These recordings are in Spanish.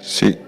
Sí.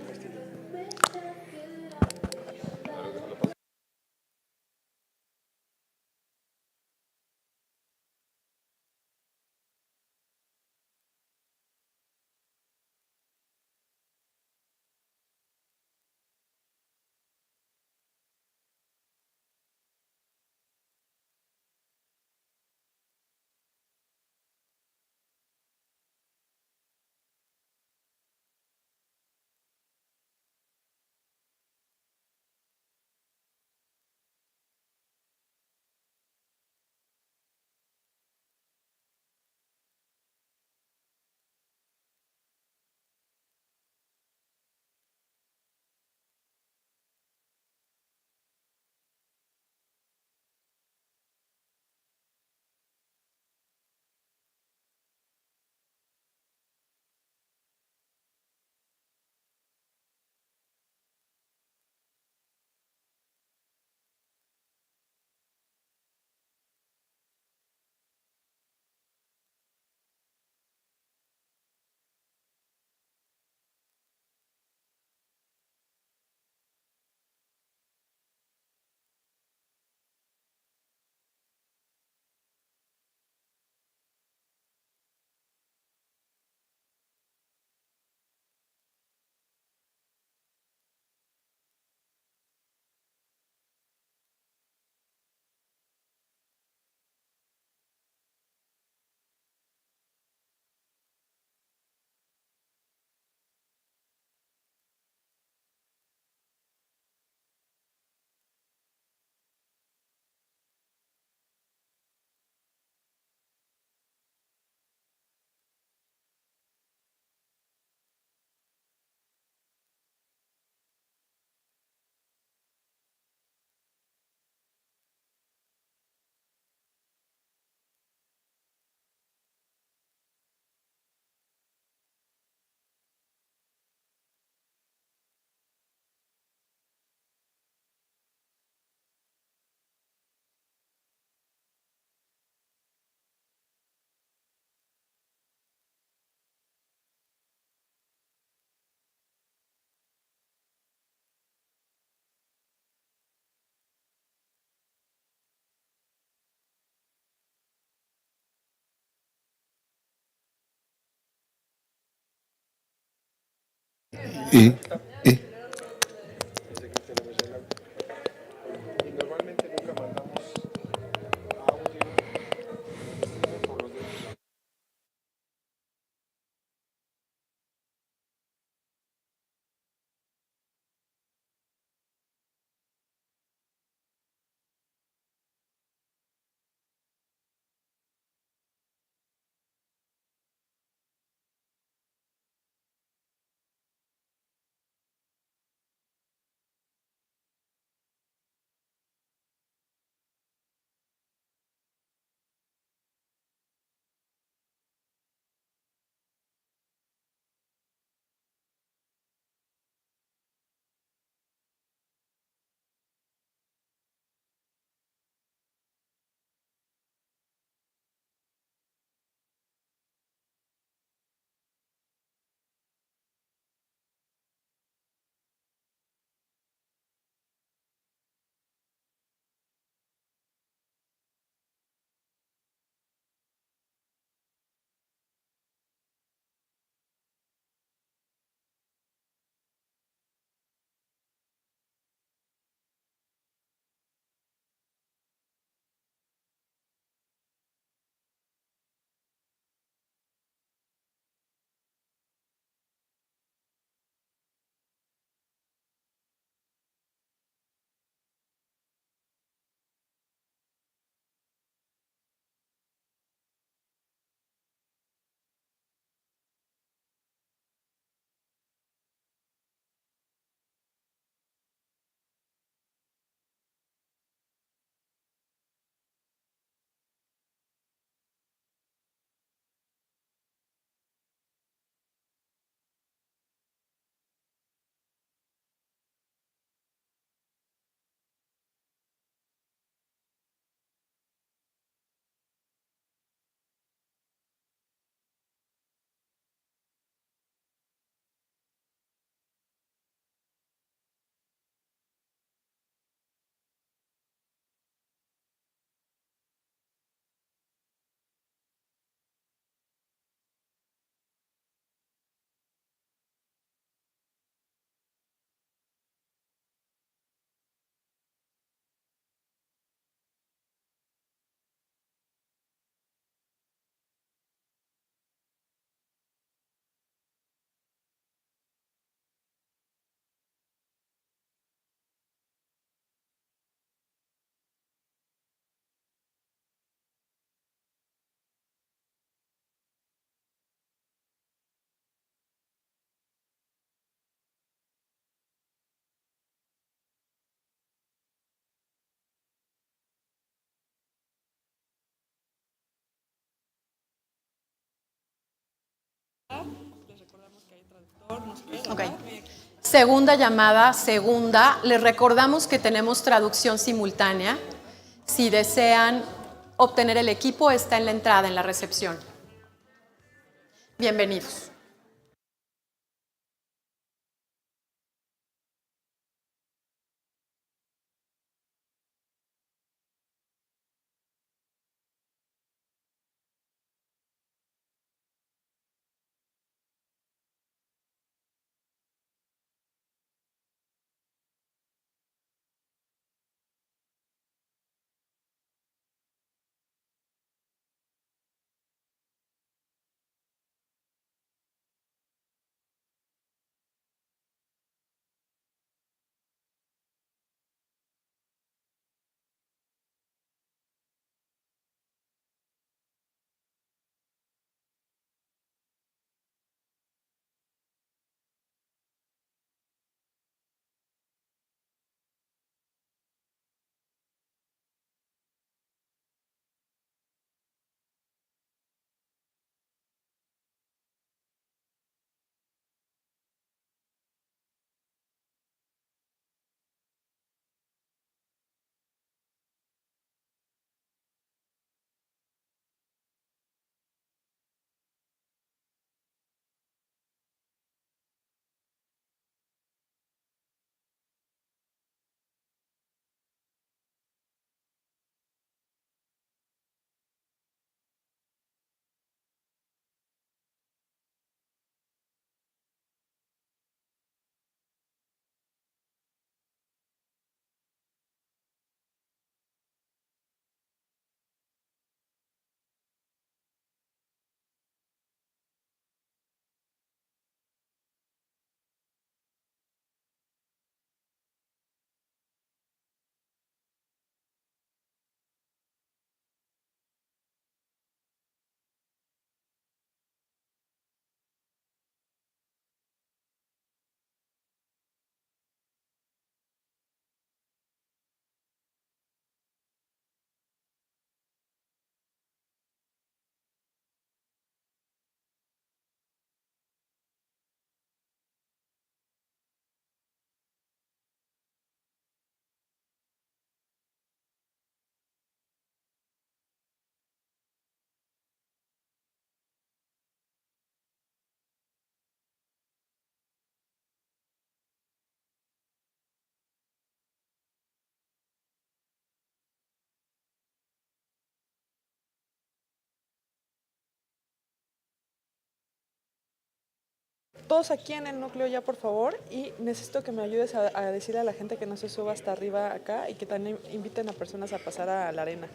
Y, y Ok. Segunda llamada, les recordamos que tenemos traducción simultánea. Si desean obtener el equipo, está en la entrada, en la recepción. Bienvenidos. Todos aquí en el núcleo ya, por favor, y necesito que me ayudes a decirle a la gente que no se suba hasta arriba acá y que también inviten a personas a pasar a la arena.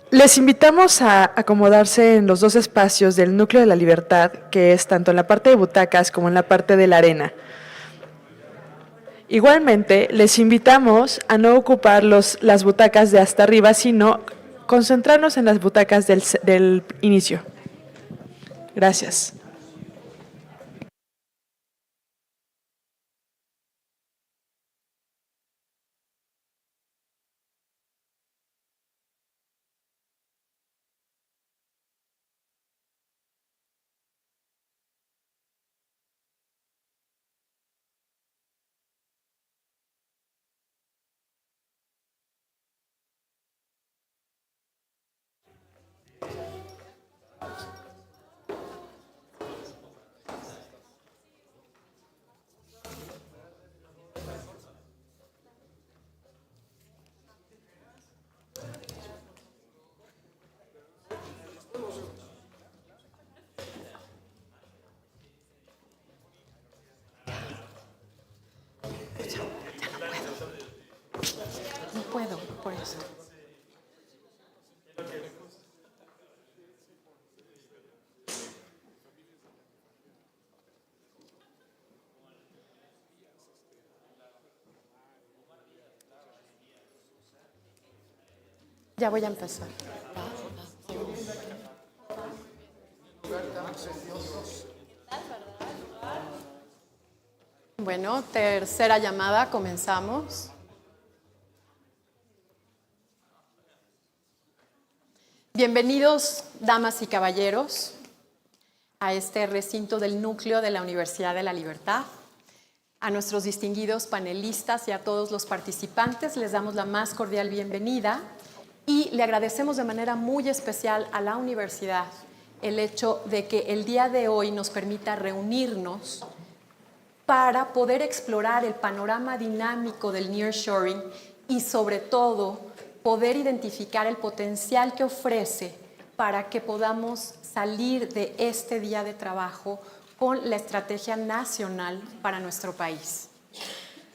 Les invitamos a acomodarse en los dos espacios del núcleo de la libertad, que es tanto en la parte de butacas como en la parte de la arena. Igualmente, les invitamos a no ocupar las butacas de hasta arriba, sino concentrarnos en las butacas del inicio. Gracias. No puedo, por eso. Ya voy a empezar. Bueno, tercera llamada, comenzamos. Bienvenidos, damas y caballeros, a este recinto del núcleo de la Universidad de la Libertad. A nuestros distinguidos panelistas y a todos los participantes les damos la más cordial bienvenida y le agradecemos de manera muy especial a la universidad el hecho de que el día de hoy nos permita reunirnos para poder explorar el panorama dinámico del nearshoring y sobre todo poder identificar el potencial que ofrece para que podamos salir de este día de trabajo con la estrategia nacional para nuestro país.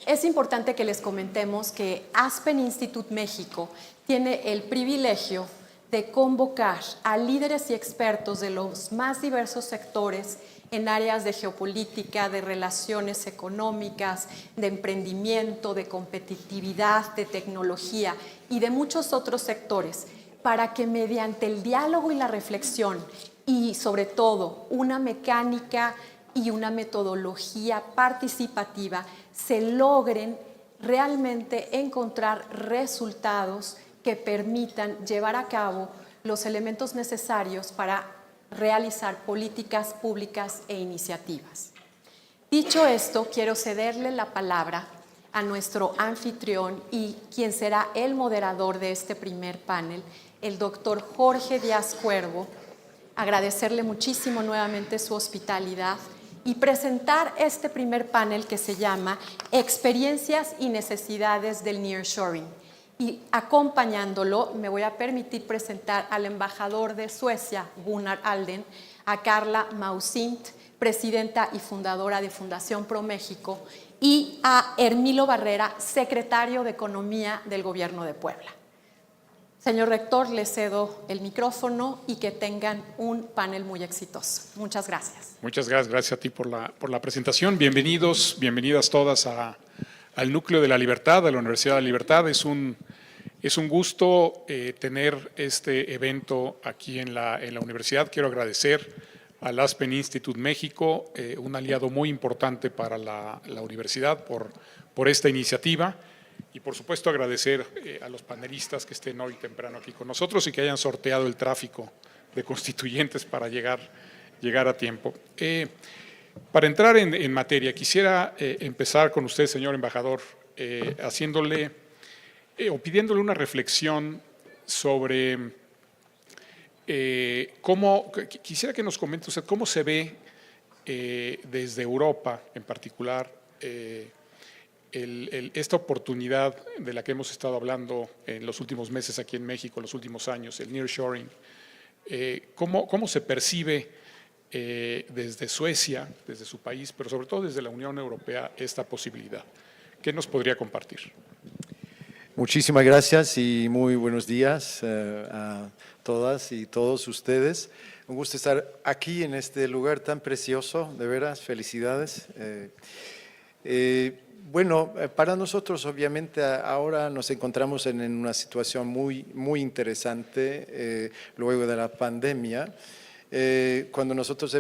Es importante que les comentemos que Aspen Institute México tiene el privilegio de convocar a líderes y expertos de los más diversos sectores en áreas de geopolítica, de relaciones económicas, de emprendimiento, de competitividad, de tecnología y de muchos otros sectores, para que mediante el diálogo y la reflexión y sobre todo una mecánica y una metodología participativa se logren realmente encontrar resultados que permitan llevar a cabo los elementos necesarios para realizar políticas públicas e iniciativas. Dicho esto, quiero cederle la palabra a nuestro anfitrión y quien será el moderador de este primer panel, el doctor Jorge Díaz Cuervo, agradecerle muchísimo nuevamente su hospitalidad y presentar este primer panel que se llama Experiencias y necesidades del nearshoring. Y acompañándolo, me voy a permitir presentar al embajador de Suecia, Gunnar Alden, a Carla Mausint, presidenta y fundadora de Fundación ProMéxico, y a Hermilo Barrera, secretario de Economía del Gobierno de Puebla. Señor rector, le cedo el micrófono y que tengan un panel muy exitoso. Muchas gracias. Muchas gracias, gracias a ti por la presentación. Bienvenidos, bienvenidas todas al Núcleo de la Libertad, a la Universidad de la Libertad. Es un gusto tener este evento aquí en la universidad. Quiero agradecer al Aspen Institute México, un aliado muy importante para la universidad por esta iniciativa. Y por supuesto agradecer a los panelistas que estén hoy temprano aquí con nosotros y que hayan sorteado el tráfico de constituyentes para llegar a tiempo. Para entrar en materia, quisiera empezar con usted, señor embajador, haciéndole o pidiéndole una reflexión sobre quisiera que nos comente usted cómo se ve desde Europa en particular esta oportunidad de la que hemos estado hablando en los últimos meses aquí en México, en los últimos años, el nearshoring. ¿Cómo se percibe desde Suecia, desde su país, pero sobre todo desde la Unión Europea, esta posibilidad? ¿Qué nos podría compartir? Muchísimas gracias y muy buenos días a todas y todos ustedes. Un gusto estar aquí en este lugar tan precioso, de veras, felicidades. Bueno, para nosotros obviamente ahora nos encontramos en una situación muy interesante luego de la pandemia. Cuando nosotros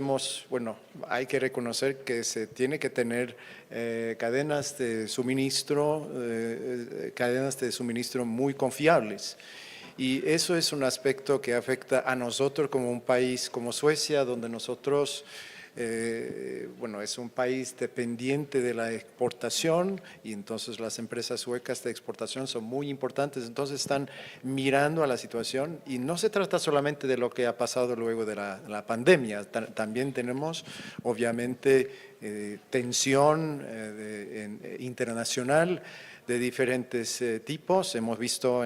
hay que reconocer que se tiene que tener cadenas de suministro muy confiables. Y eso es un aspecto que afecta a nosotros como un país como Suecia, donde nosotros es un país dependiente de la exportación y entonces las empresas suecas de exportación son muy importantes, entonces están mirando a la situación y no se trata solamente de lo que ha pasado luego de la pandemia, también tenemos obviamente tensión internacional de diferentes tipos. Hemos visto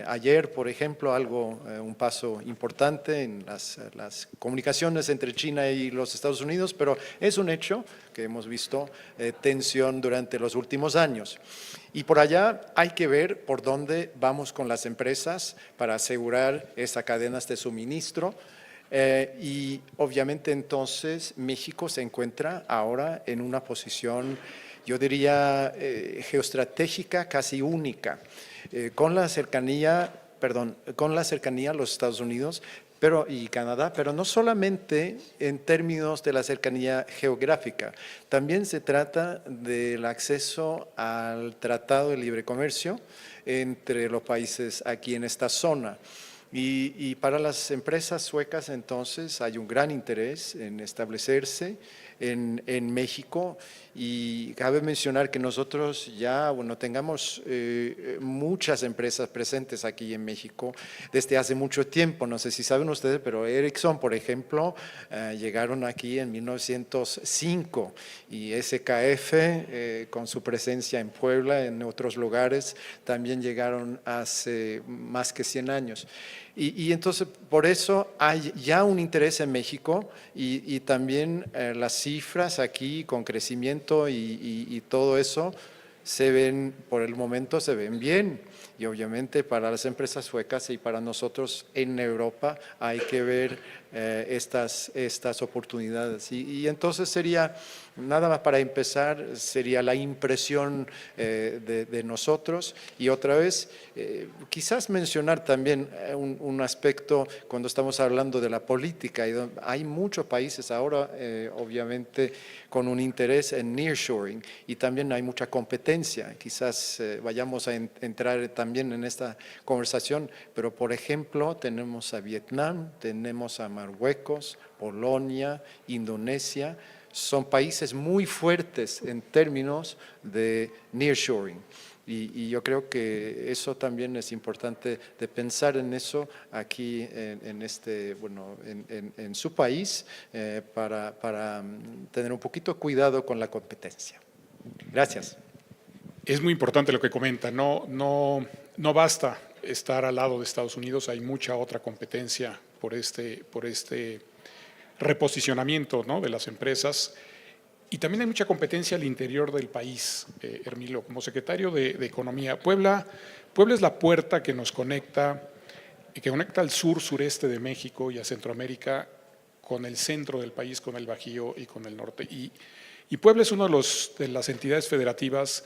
ayer, por ejemplo, un paso importante en las comunicaciones entre China y los Estados Unidos, pero es un hecho que hemos visto tensión durante los últimos años. Y por allá hay que ver por dónde vamos con las empresas para asegurar esas cadenas de suministro. Y obviamente entonces México se encuentra ahora en una posición, yo diría, geoestratégica casi única, con la cercanía a los Estados Unidos y Canadá, pero no solamente en términos de la cercanía geográfica, también se trata del acceso al Tratado de Libre Comercio entre los países aquí en esta zona. Y para las empresas suecas, entonces, hay un gran interés en establecerse en México, y cabe mencionar que nosotros ya, bueno, tengamos muchas empresas presentes aquí en México desde hace mucho tiempo. No sé si saben ustedes, pero Ericsson, por ejemplo, llegaron aquí en 1905, y SKF, con su presencia en Puebla, en otros lugares, también llegaron hace más que 100 años. Y entonces, por eso hay ya un interés en México, y también las cifras aquí con crecimiento y todo eso se ven, por el momento se ven bien. Y obviamente para las empresas suecas y para nosotros en Europa hay que ver estas oportunidades. Y entonces sería, nada más para empezar, sería la impresión de nosotros. Y otra vez, quizás mencionar también un aspecto cuando estamos hablando de la política. Hay muchos países ahora, obviamente, con un interés en nearshoring, y también hay mucha competencia. Quizás vayamos a entrar también en esta conversación, pero por ejemplo tenemos a Vietnam, tenemos a Marruecos, Polonia, Indonesia. Son países muy fuertes en términos de nearshoring. Y yo creo que eso también es importante de pensar en eso aquí en su país, para tener un poquito cuidado con la competencia. Gracias. Es muy importante lo que comenta. No basta estar al lado de Estados Unidos, hay mucha otra competencia por este reposicionamiento, ¿no?, de las empresas. Y también hay mucha competencia al interior del país, Hermilo. Como secretario de Economía, Puebla es la puerta que nos conecta al sur-sureste de México y a Centroamérica con el centro del país, con el Bajío y con el norte. Y Puebla es una de las entidades federativas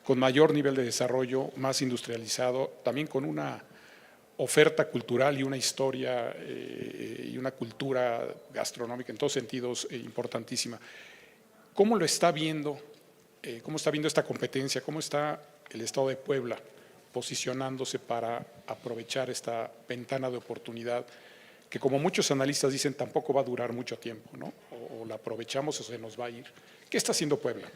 con mayor nivel de desarrollo, más industrializado, también con una oferta cultural y una historia y una cultura gastronómica en todos sentidos importantísima. ¿Cómo lo está viendo? ¿Cómo está viendo esta competencia? ¿Cómo está el Estado de Puebla posicionándose para aprovechar esta ventana de oportunidad que, como muchos analistas dicen, tampoco va a durar mucho tiempo, ¿no? O la aprovechamos o se nos va a ir. ¿Qué está haciendo Puebla?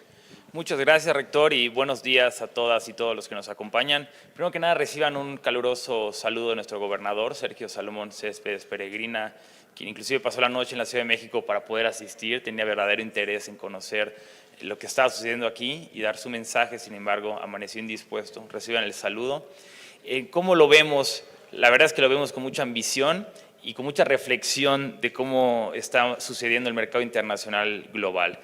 Muchas gracias, rector, y buenos días a todas y todos los que nos acompañan. Primero que nada, reciban un caluroso saludo de nuestro gobernador, Sergio Salomón Céspedes Peregrina, quien inclusive pasó la noche en la Ciudad de México para poder asistir. Tenía verdadero interés en conocer lo que estaba sucediendo aquí y dar su mensaje. Sin embargo, amaneció indispuesto. Reciban el saludo. ¿Cómo lo vemos? La verdad es que lo vemos con mucha ambición y con mucha reflexión de cómo está sucediendo el mercado internacional global.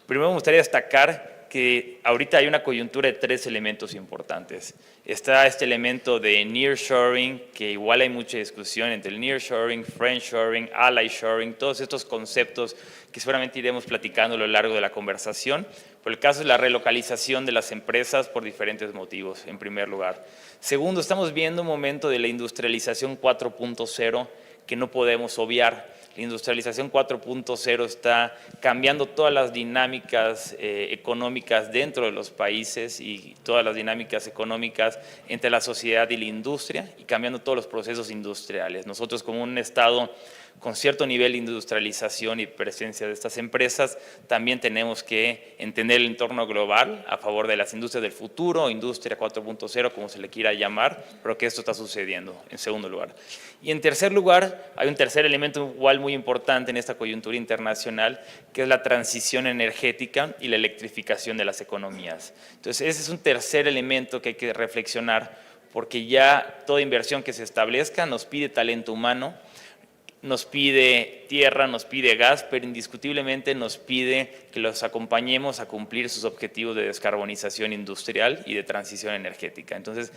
Primero me gustaría destacar que ahorita hay una coyuntura de 3 elementos importantes. Está este elemento de nearshoring, que igual hay mucha discusión entre el nearshoring, friendshoring, allyshoring, todos estos conceptos que seguramente iremos platicando a lo largo de la conversación. Pero el caso es la relocalización de las empresas por diferentes motivos, en primer lugar. Segundo, estamos viendo un momento de la industrialización 4.0 que no podemos obviar. La industrialización 4.0 está cambiando todas las dinámicas económicas dentro de los países y todas las dinámicas económicas entre la sociedad y la industria, y cambiando todos los procesos industriales. Nosotros, como un Estado con cierto nivel de industrialización y presencia de estas empresas, también tenemos que entender el entorno global a favor de las industrias del futuro, industria 4.0, como se le quiera llamar, pero que esto está sucediendo, en segundo lugar. Y en tercer lugar, hay un tercer elemento igual muy importante en esta coyuntura internacional, que es la transición energética y la electrificación de las economías. Entonces, ese es un tercer elemento que hay que reflexionar, porque ya toda inversión que se establezca nos pide talento humano, nos pide tierra, nos pide gas, pero indiscutiblemente nos pide que los acompañemos a cumplir sus objetivos de descarbonización industrial y de transición energética. Entonces,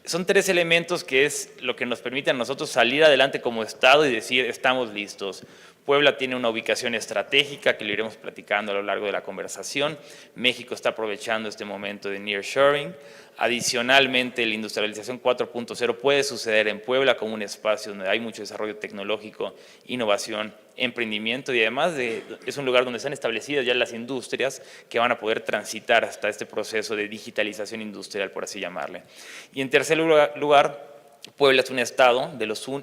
son 3 elementos que es lo que nos permite a nosotros salir adelante como Estado y decir, estamos listos. Puebla tiene una ubicación estratégica que lo iremos platicando a lo largo de la conversación. México está aprovechando este momento de nearshoring. Adicionalmente, la industrialización 4.0 puede suceder en Puebla como un espacio donde hay mucho desarrollo tecnológico, innovación, emprendimiento, y además es un lugar donde están establecidas ya las industrias que van a poder transitar hasta este proceso de digitalización industrial, por así llamarle. Y en tercer lugar, Puebla es un estado,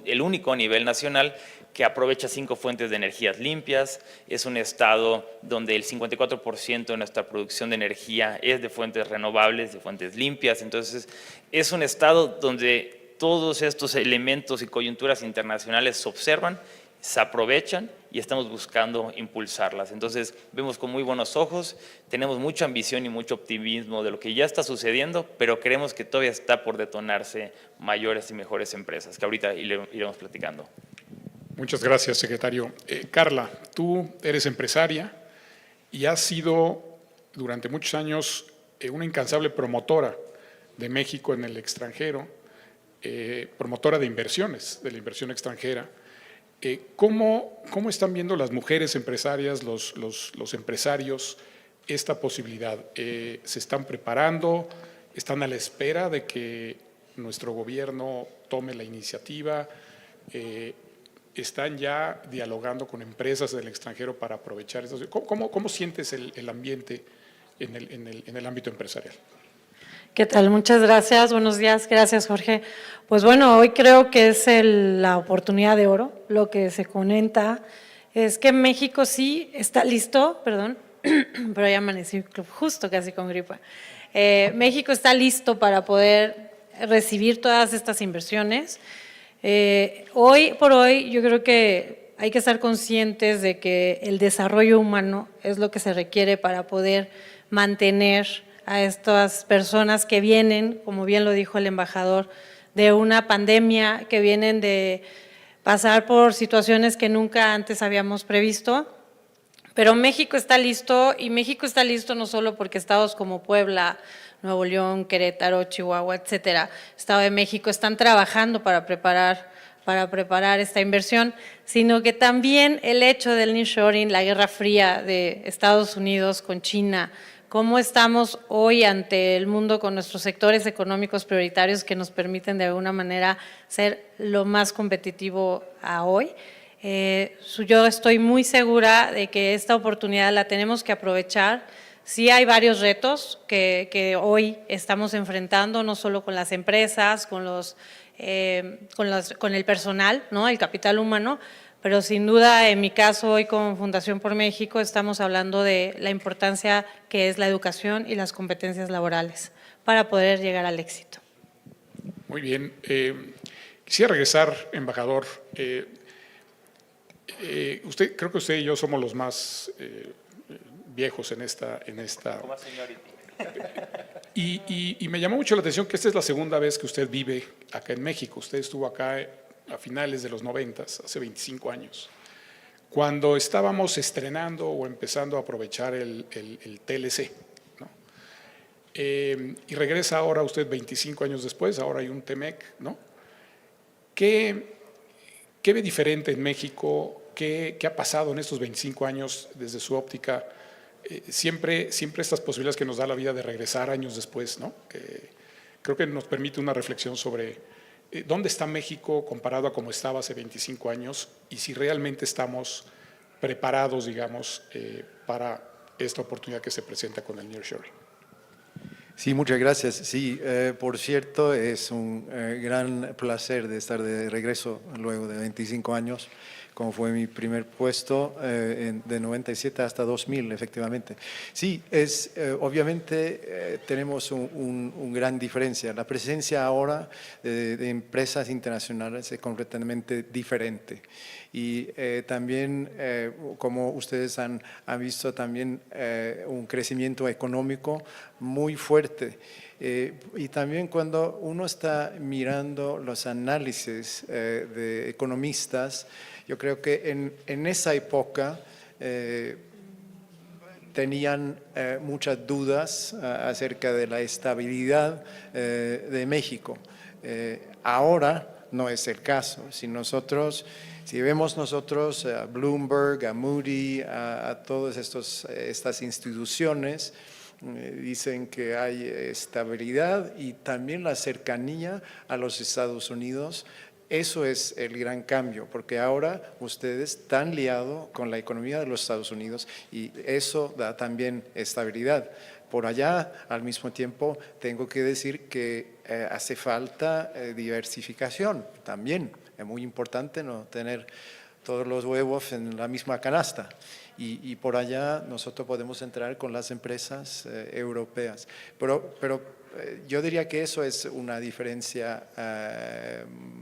el único a nivel nacional, que aprovecha 5 fuentes de energías limpias. Es un estado donde el 54% de nuestra producción de energía es de fuentes renovables, de fuentes limpias. Entonces, es un estado donde todos estos elementos y coyunturas internacionales se observan, se aprovechan y estamos buscando impulsarlas. Entonces, vemos con muy buenos ojos, tenemos mucha ambición y mucho optimismo de lo que ya está sucediendo, pero creemos que todavía está por detonarse mayores y mejores empresas, que ahorita iremos platicando. Muchas gracias, secretario. Carla, tú eres empresaria y has sido durante muchos años una incansable promotora de México en el extranjero, promotora de inversiones, de la inversión extranjera. ¿Cómo están viendo las mujeres empresarias, los empresarios, esta posibilidad? ¿Se están preparando? ¿Están a la espera de que nuestro gobierno tome la iniciativa? ¿Están ya dialogando con empresas del extranjero para aprovechar esto? ¿Cómo sientes el ambiente en el ámbito empresarial? ¿Qué tal? Muchas gracias. Buenos días. Gracias, Jorge. Pues bueno, hoy creo que es la oportunidad de oro. Lo que se comenta es que México sí está listo, perdón, pero ya amanecí justo casi con gripa. México está listo para poder recibir todas estas inversiones. Hoy por hoy yo creo que hay que estar conscientes de que el desarrollo humano es lo que se requiere para poder mantener a estas personas que vienen, como bien lo dijo el embajador, de una pandemia, que vienen de pasar por situaciones que nunca antes habíamos previsto. Pero México está listo, y México está listo no solo porque estados como Puebla, Nuevo León, Querétaro, Chihuahua, etcétera, Estado de México están trabajando para preparar esta inversión, sino que también el hecho del nearshoring, la guerra fría de Estados Unidos con China, cómo estamos hoy ante el mundo con nuestros sectores económicos prioritarios que nos permiten de alguna manera ser lo más competitivo a hoy. Yo estoy muy segura de que esta oportunidad la tenemos que aprovechar. Sí hay varios retos que hoy estamos enfrentando, no solo con las empresas, con el personal, ¿no? El capital humano, pero sin duda en mi caso hoy con Fundación por México estamos hablando de la importancia que es la educación y las competencias laborales para poder llegar al éxito. Muy bien. Quisiera regresar, embajador. Creo que usted y yo somos los más viejos en esta. Como señorita. Y me llamó mucho la atención que esta es la segunda vez que usted vive acá en México. Usted estuvo acá a finales de los 90, hace 25 años, cuando estábamos estrenando o empezando a aprovechar el TLC, ¿no? Y regresa ahora usted 25 años después, ahora hay un TEMEC, ¿no? ¿Qué ve diferente en México? ¿Qué ha pasado en estos 25 años desde su óptica? Siempre estas posibilidades que nos da la vida de regresar años después, ¿no? Creo que nos permite una reflexión sobre dónde está México comparado a cómo estaba hace 25 años y si realmente estamos preparados, digamos, para esta oportunidad que se presenta con el nearshoring. Sí, muchas gracias. Sí, por cierto, es un gran placer de estar de regreso luego de 25 años, como fue mi primer puesto, de 97 hasta 2000, efectivamente. Sí, obviamente tenemos una gran diferencia. La presencia ahora de empresas internacionales es completamente diferente. Y también, como ustedes han visto, también un crecimiento económico muy fuerte. Y también cuando uno está mirando los análisis de economistas, yo creo que en esa época tenían muchas dudas acerca de la estabilidad de México. Ahora no es el caso. Si vemos nosotros a Bloomberg, a Moody, a todas estas instituciones, dicen que hay estabilidad y también la cercanía a los Estados Unidos. Eso es el gran cambio, porque ahora ustedes están liados con la economía de los Estados Unidos y eso da también estabilidad. por allá, al mismo tiempo, tengo que decir que hace falta diversificación también. Es muy importante no tener todos los huevos en la misma canasta. Y por allá nosotros podemos entrar con las empresas europeas. Pero yo diría que eso es una diferencia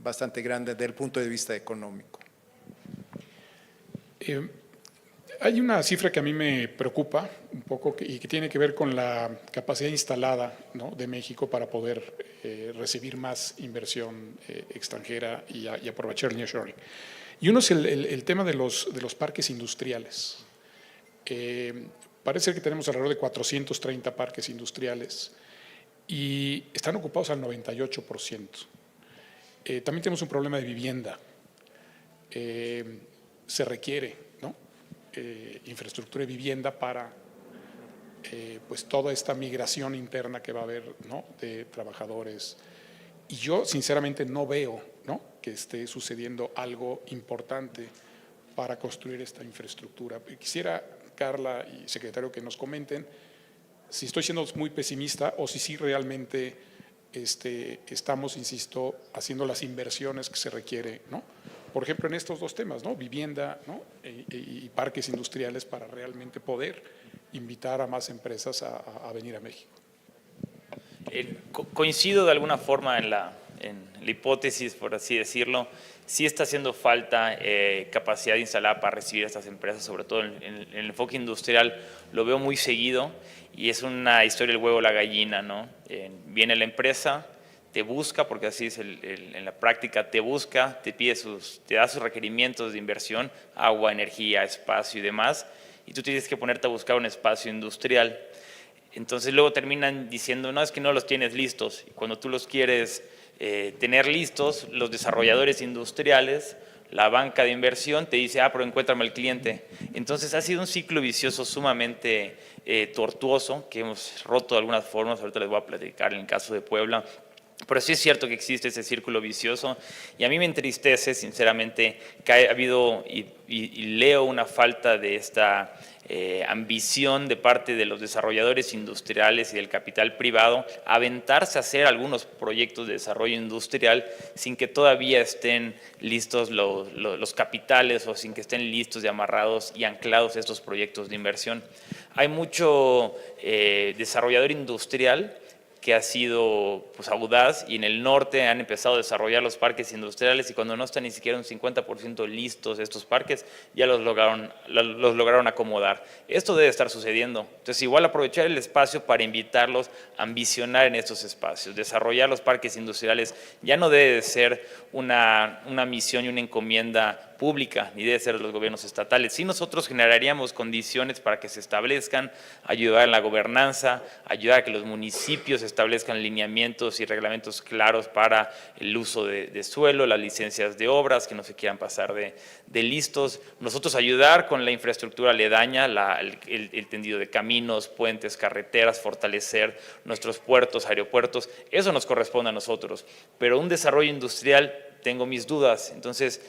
bastante grande desde el punto de vista económico. Hay una cifra que a mí me preocupa un poco y que tiene que ver con la capacidad instalada, ¿no?, de México para poder recibir más inversión extranjera y aprovechar el nearshoring. Y uno es el tema de los parques industriales. Parece que tenemos alrededor de 430 parques industriales y están ocupados al 98%. También tenemos un problema de vivienda. Se requiere, ¿no?, infraestructura de vivienda para pues toda esta migración interna que va a haber, ¿no?, de trabajadores. Y yo sinceramente no veo, ¿no?, que esté sucediendo algo importante para construir esta infraestructura. Quisiera, Carla y secretario, que nos comenten si estoy siendo muy pesimista o si sí realmente estamos, insisto, haciendo las inversiones que se requiere, ¿no?, por ejemplo, en estos dos temas, ¿no?, vivienda, ¿no?, y parques industriales, para realmente poder invitar a más empresas a venir a México. Coincido de alguna forma en la hipótesis, por así decirlo. Sí está haciendo falta capacidad instalada para recibir a estas empresas, sobre todo en el enfoque industrial. Lo veo muy seguido y es una historia del huevo o la gallina, ¿no? Viene la empresa, te busca, porque así es en la práctica, te busca, te da sus requerimientos de inversión, agua, energía, espacio y demás, y tú tienes que ponerte a buscar un espacio industrial. Entonces luego terminan diciendo, no, es que no los tienes listos, y cuando tú los quieres tener listos, los desarrolladores industriales, la banca de inversión te dice, pero encuéntrame el cliente. Entonces ha sido un ciclo vicioso sumamente tortuoso, que hemos roto de algunas formas. Ahorita les voy a platicar en el caso de Puebla. Pero sí es cierto que existe ese círculo vicioso y a mí me entristece, sinceramente, que ha habido y leo una falta de esta ambición de parte de los desarrolladores industriales y del capital privado a aventarse a hacer algunos proyectos de desarrollo industrial sin que todavía estén listos los capitales o sin que estén listos y amarrados y anclados estos proyectos de inversión. Hay mucho desarrollador industrial que ha sido pues audaz, y en el norte han empezado a desarrollar los parques industriales, y cuando no están ni siquiera un 50% listos estos parques, ya los lograron acomodar. Esto debe estar sucediendo. Entonces, igual aprovechar el espacio para invitarlos a ambicionar en estos espacios. Desarrollar los parques industriales ya no debe de ser una misión y una encomienda pública, ni debe ser de los gobiernos estatales. Sí, nosotros generaríamos condiciones para que se establezcan, ayudar en la gobernanza, ayudar a que los municipios establezcan lineamientos y reglamentos claros para el uso de suelo, las licencias de obras, que no se quieran pasar de listos. Nosotros ayudar con la infraestructura aledaña, el tendido de caminos, puentes, carreteras, fortalecer nuestros puertos, aeropuertos. Eso nos corresponde a nosotros. Pero un desarrollo industrial, tengo mis dudas. Entonces,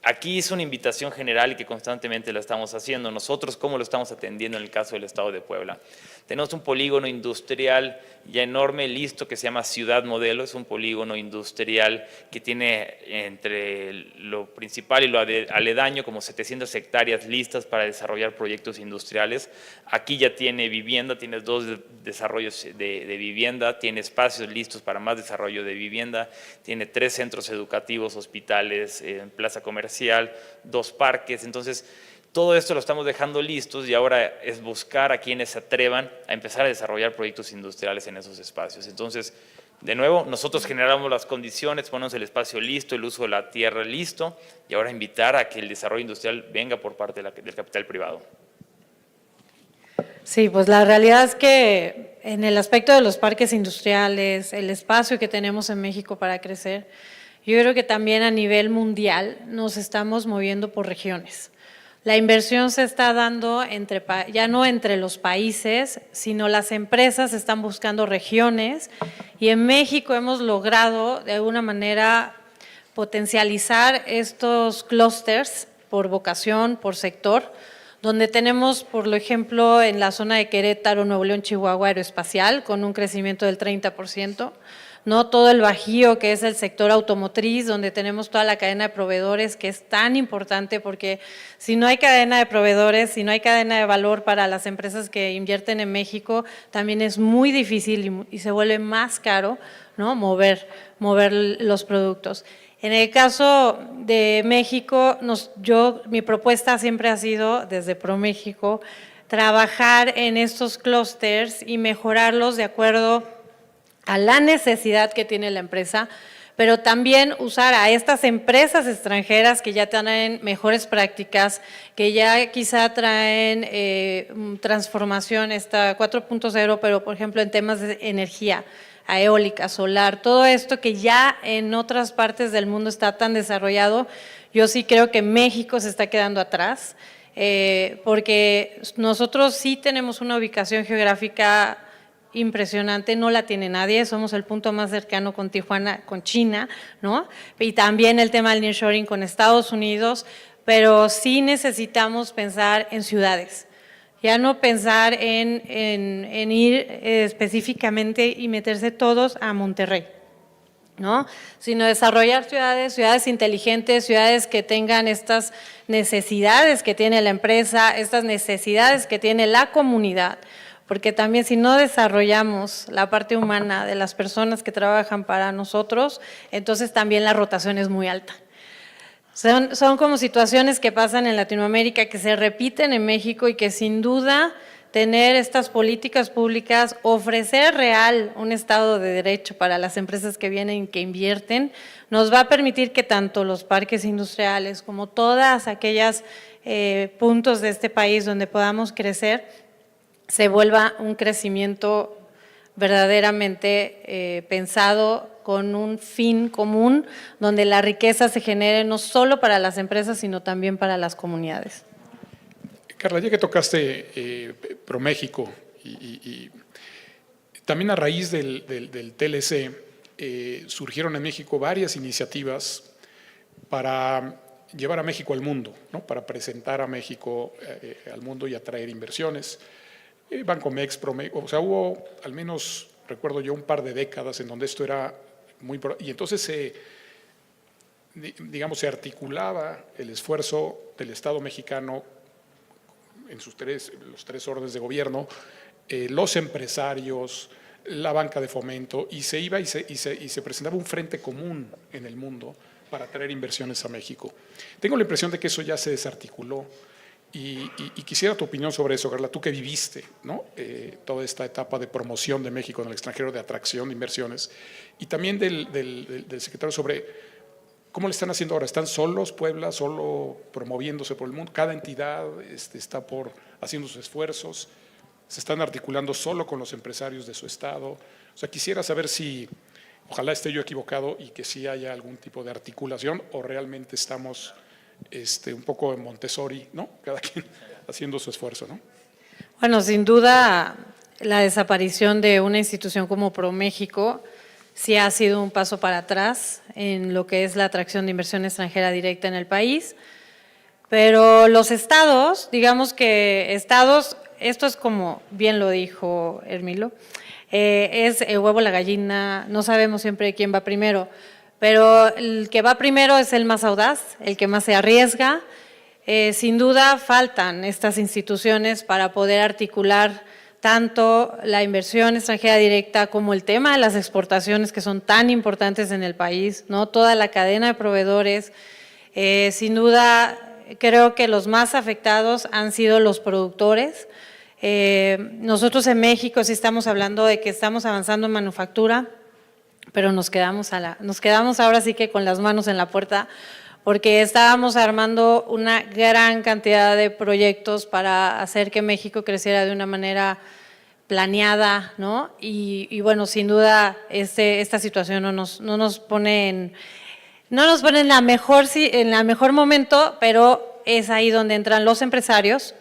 aquí es una invitación general y que constantemente la estamos haciendo. Nosotros, ¿cómo lo estamos atendiendo en el caso del Estado de Puebla? Tenemos un polígono industrial ya enorme, listo, que se llama Ciudad Modelo. Es un polígono industrial que tiene entre lo principal y lo aledaño como 700 hectáreas listas para desarrollar proyectos industriales. Aquí ya tiene vivienda, tiene 2 desarrollos de vivienda, tiene espacios listos para más desarrollo de vivienda, tiene 3 centros educativos, hospitales, plaza comercial, 2 parques. Entonces, todo esto lo estamos dejando listos y ahora es buscar a quienes se atrevan a empezar a desarrollar proyectos industriales en esos espacios. Entonces, de nuevo, nosotros generamos las condiciones, ponemos el espacio listo, el uso de la tierra listo, y ahora invitar a que el desarrollo industrial venga por parte del capital privado. Sí, pues la realidad es que en el aspecto de los parques industriales, el espacio que tenemos en México para crecer, yo creo que también a nivel mundial nos estamos moviendo por regiones. La inversión se está dando ya no entre los países, sino las empresas están buscando regiones, y en México hemos logrado de alguna manera potencializar estos clústeres por vocación, por sector, donde tenemos, por ejemplo, en la zona de Querétaro, Nuevo León, Chihuahua, aeroespacial, con un crecimiento del 30%. ¿No? Todo el Bajío, que es el sector automotriz, donde tenemos toda la cadena de proveedores, que es tan importante porque si no hay cadena de proveedores, si no hay cadena de valor para las empresas que invierten en México, también es muy difícil y se vuelve más caro, ¿no? mover los productos. En el caso de México, mi propuesta siempre ha sido, desde ProMéxico, trabajar en estos clústeres y mejorarlos de acuerdo a la necesidad que tiene la empresa, pero también usar a estas empresas extranjeras que ya traen mejores prácticas, que ya quizá traen transformación, esta 4.0, pero por ejemplo en temas de energía, eólica, solar, todo esto que ya en otras partes del mundo está tan desarrollado, yo sí creo que México se está quedando atrás, porque nosotros sí tenemos una ubicación geográfica impresionante, no la tiene nadie, somos el punto más cercano con Tijuana, con China, ¿no? Y también el tema del nearshoring con Estados Unidos, pero sí necesitamos pensar en ciudades, ya no pensar en ir específicamente y meterse todos a Monterrey, ¿no? Sino desarrollar ciudades inteligentes, ciudades que tengan estas necesidades que tiene la empresa, estas necesidades que tiene la comunidad, porque también si no desarrollamos la parte humana de las personas que trabajan para nosotros, entonces también la rotación es muy alta. Son como situaciones que pasan en Latinoamérica, que se repiten en México y que sin duda tener estas políticas públicas, ofrecer real un Estado de Derecho para las empresas que vienen y que invierten, nos va a permitir que tanto los parques industriales como todas aquellas puntos de este país donde podamos crecer, se vuelva un crecimiento verdaderamente pensado con un fin común, donde la riqueza se genere no solo para las empresas, sino también para las comunidades. Carla, ya que tocaste ProMéxico y también a raíz del TLC, surgieron en México varias iniciativas para llevar a México al mundo, ¿no? Para presentar a México al mundo y atraer inversiones. Bancomex, Promex, o sea, hubo al menos, recuerdo yo, un par de décadas en donde esto era muy… Y entonces digamos, se articulaba el esfuerzo del Estado mexicano en los tres órdenes de gobierno, los empresarios, la banca de fomento, y se iba y se presentaba un frente común en el mundo para atraer inversiones a México. Tengo la impresión de que eso ya se desarticuló. Y quisiera tu opinión sobre eso, Carla, tú que viviste, ¿no? Toda esta etapa de promoción de México en el extranjero, de atracción de inversiones, y también del secretario sobre cómo le están haciendo ahora. ¿Están solos Puebla, solo promoviéndose por el mundo? ¿Cada entidad está haciendo sus esfuerzos? ¿Se están articulando solo con los empresarios de su estado? O sea, quisiera saber si, ojalá esté yo equivocado y que sí haya algún tipo de articulación o realmente estamos… un poco en Montessori, ¿no? Cada quien haciendo su esfuerzo, ¿no? Bueno, sin duda la desaparición de una institución como ProMéxico sí ha sido un paso para atrás en lo que es la atracción de inversión extranjera directa en el país, pero los estados, digamos que estados, esto es como bien lo dijo Hermilo, es el huevo, la gallina, no sabemos siempre quién va primero, pero el que va primero es el más audaz, el que más se arriesga. Sin duda faltan estas instituciones para poder articular tanto la inversión extranjera directa como el tema de las exportaciones que son tan importantes en el país, ¿no? Toda la cadena de proveedores. Sin duda creo que los más afectados han sido los productores. Nosotros en México sí estamos hablando de que estamos avanzando en manufactura, pero nos quedamos ahora sí que con las manos en la puerta, porque estábamos armando una gran cantidad de proyectos para hacer que México creciera de una manera planeada, ¿no? Y bueno, sin duda esta situación no nos pone en la mejor momento, pero es ahí donde entran los empresarios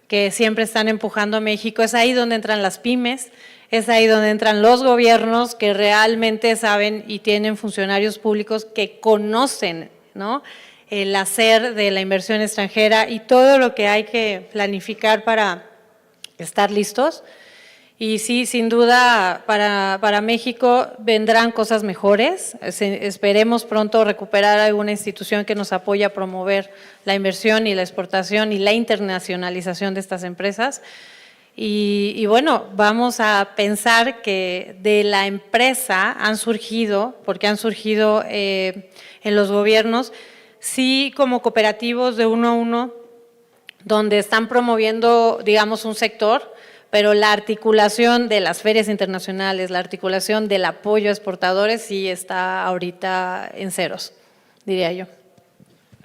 que siempre están empujando a México, es ahí donde entran las pymes, es ahí donde entran los gobiernos que realmente saben y tienen funcionarios públicos que conocen, ¿no? el hacer de la inversión extranjera y todo lo que hay que planificar para estar listos. Y sí, sin duda, para México vendrán cosas mejores. Esperemos pronto recuperar alguna institución que nos apoye a promover la inversión y la exportación y la internacionalización de estas empresas. Y bueno, vamos a pensar que de la empresa han surgido, porque han surgido en los gobiernos, sí como cooperativos de uno a uno, donde están promoviendo, digamos, un sector, pero la articulación de las ferias internacionales, la articulación del apoyo a exportadores sí está ahorita en ceros, diría yo.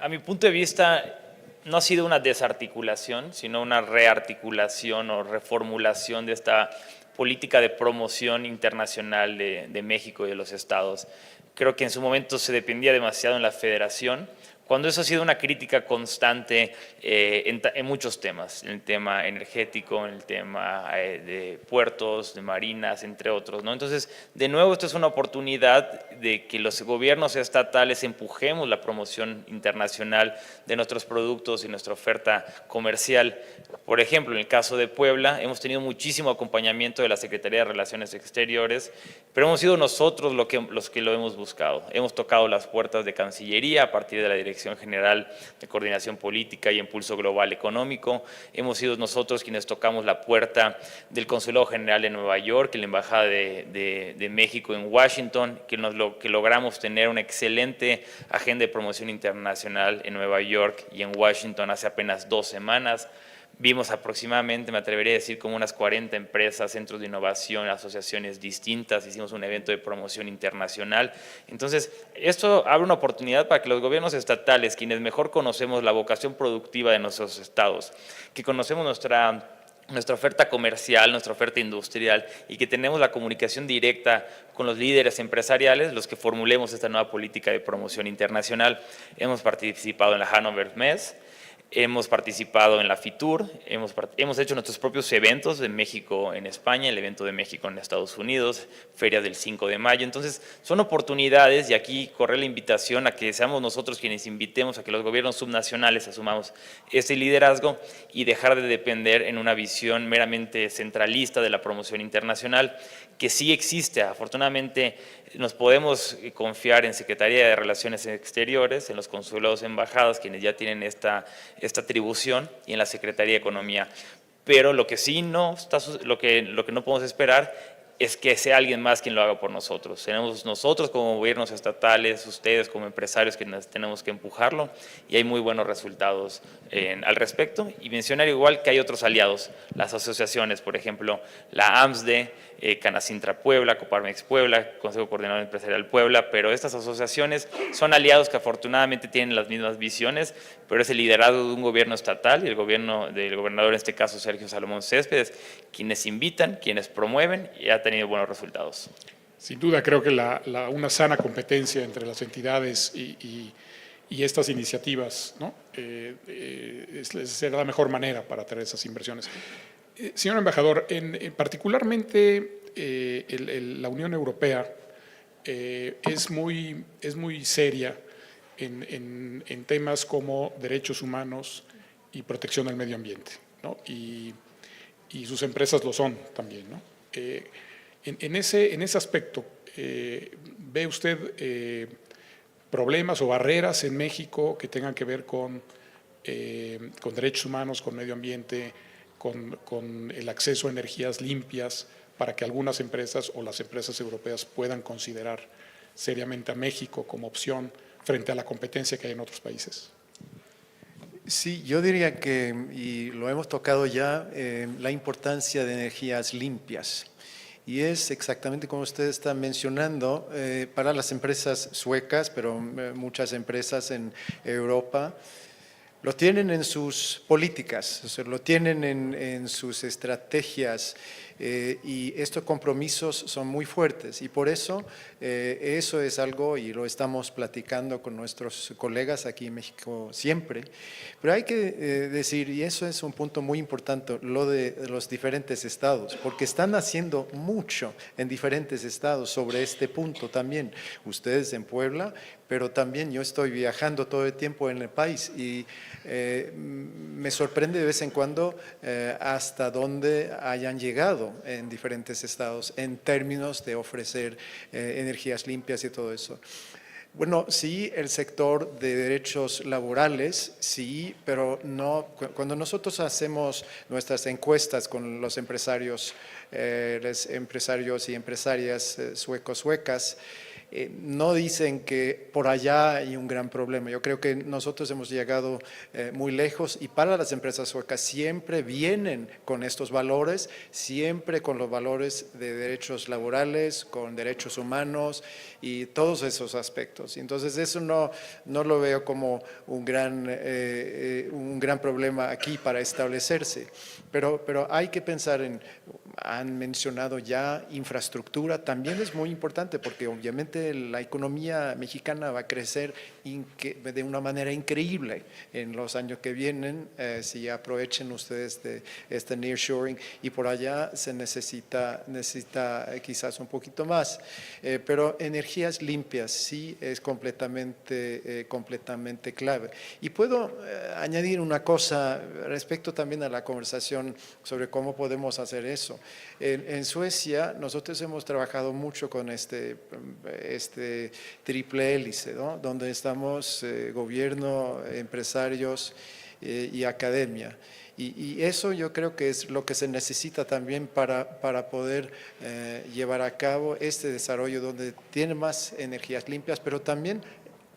A mi punto de vista, no ha sido una desarticulación, sino una rearticulación o reformulación de esta política de promoción internacional de México y de los estados. Creo que en su momento se dependía demasiado en la federación, cuando eso ha sido una crítica constante en muchos temas, en el tema energético, en el tema de puertos, de marinas, entre otros, ¿no? Entonces, de nuevo, esto es una oportunidad de que los gobiernos estatales empujemos la promoción internacional de nuestros productos y nuestra oferta comercial. Por ejemplo, en el caso de Puebla, hemos tenido muchísimo acompañamiento de la Secretaría de Relaciones Exteriores, pero hemos sido nosotros los que lo hemos buscado. Hemos tocado las puertas de Cancillería a partir de la Dirección General de Coordinación Política y Impulso Global Económico. Hemos sido nosotros quienes tocamos la puerta del Consulado General de Nueva York y la Embajada de México en Washington, que logramos tener una excelente agenda de promoción internacional en Nueva York y en Washington hace apenas 2 semanas. Vimos aproximadamente, me atrevería a decir, como unas 40 empresas, centros de innovación, asociaciones distintas, hicimos un evento de promoción internacional. Entonces, esto abre una oportunidad para que los gobiernos estatales, quienes mejor conocemos la vocación productiva de nuestros estados, que conocemos nuestra oferta comercial, nuestra oferta industrial y que tenemos la comunicación directa con los líderes empresariales, los que formulemos esta nueva política de promoción internacional. Hemos participado en la Hannover Messe, hemos participado en la FITUR, hemos hecho nuestros propios eventos de México en España, el evento de México en Estados Unidos, Feria del 5 de mayo. Entonces, son oportunidades y aquí corre la invitación a que seamos nosotros quienes invitemos a que los gobiernos subnacionales asumamos este liderazgo y dejar de depender en una visión meramente centralista de la promoción internacional, que sí existe. Afortunadamente, nos podemos confiar en Secretaría de Relaciones Exteriores, en los consulados, embajadas, quienes ya tienen esta atribución, y en la Secretaría de Economía. Pero lo que sí lo que no podemos esperar es que sea alguien más quien lo haga por nosotros. Tenemos nosotros como gobiernos estatales, ustedes como empresarios, que tenemos que empujarlo, y hay muy buenos resultados al respecto. Y mencionar igual que hay otros aliados, las asociaciones, por ejemplo, la AMSDE, Canacintra Puebla, Coparmex Puebla, Consejo Coordinador Empresarial Puebla, pero estas asociaciones son aliados que afortunadamente tienen las mismas visiones, pero es el liderazgo de un gobierno estatal y el gobierno del gobernador, en este caso Sergio Salomón Céspedes, quienes invitan, quienes promueven, y ha tenido buenos resultados. Sin duda, creo que una sana competencia entre las entidades y estas iniciativas, ¿no? Será la mejor manera para atraer esas inversiones. Señor embajador, particularmente la Unión Europea es muy seria en temas como derechos humanos y protección del medio ambiente, ¿no? Y sus empresas lo son también, ¿no? En ese aspecto, ¿ve usted problemas o barreras en México que tengan que ver con derechos humanos, con medio ambiente, con el acceso a energías limpias, para que algunas empresas o las empresas europeas puedan considerar seriamente a México como opción frente a la competencia que hay en otros países? Sí, yo diría que, y lo hemos tocado ya, la importancia de energías limpias. Y es exactamente como usted está mencionando, para las empresas suecas, pero muchas empresas en Europa, lo tienen en sus políticas, o sea, lo tienen en sus estrategias y estos compromisos son muy fuertes y por eso eso es algo y lo estamos platicando con nuestros colegas aquí en México siempre, pero hay que decir, y eso es un punto muy importante, lo de los diferentes estados, porque están haciendo mucho en diferentes estados sobre este punto también. Ustedes en Puebla, pero también yo estoy viajando todo el tiempo en el país y me sorprende de vez en cuando hasta dónde hayan llegado en diferentes estados en términos de ofrecer energías limpias y todo eso. Bueno, sí, el sector de derechos laborales, sí, pero no. Cuando nosotros hacemos nuestras encuestas con los empresarios y empresarias suecas, no dicen que por allá hay un gran problema. Yo creo que nosotros hemos llegado muy lejos y para las empresas suecas siempre vienen con estos valores, siempre con los valores de derechos laborales, con derechos humanos y todos esos aspectos. Entonces eso no lo veo como un gran problema aquí para establecerse. Pero hay que pensar han mencionado ya infraestructura, también es muy importante porque obviamente la economía mexicana va a crecer de una manera increíble en los años que vienen, si aprovechen ustedes de este nearshoring y por allá se necesita quizás un poquito más, pero energías limpias sí es completamente clave. Y puedo añadir una cosa respecto también a la conversación sobre cómo podemos hacer eso. En Suecia nosotros hemos trabajado mucho con este triple hélice, ¿no? Donde estamos gobierno, empresarios y academia. Y eso yo creo que es lo que se necesita también para poder llevar a cabo este desarrollo donde tiene más energías limpias, pero también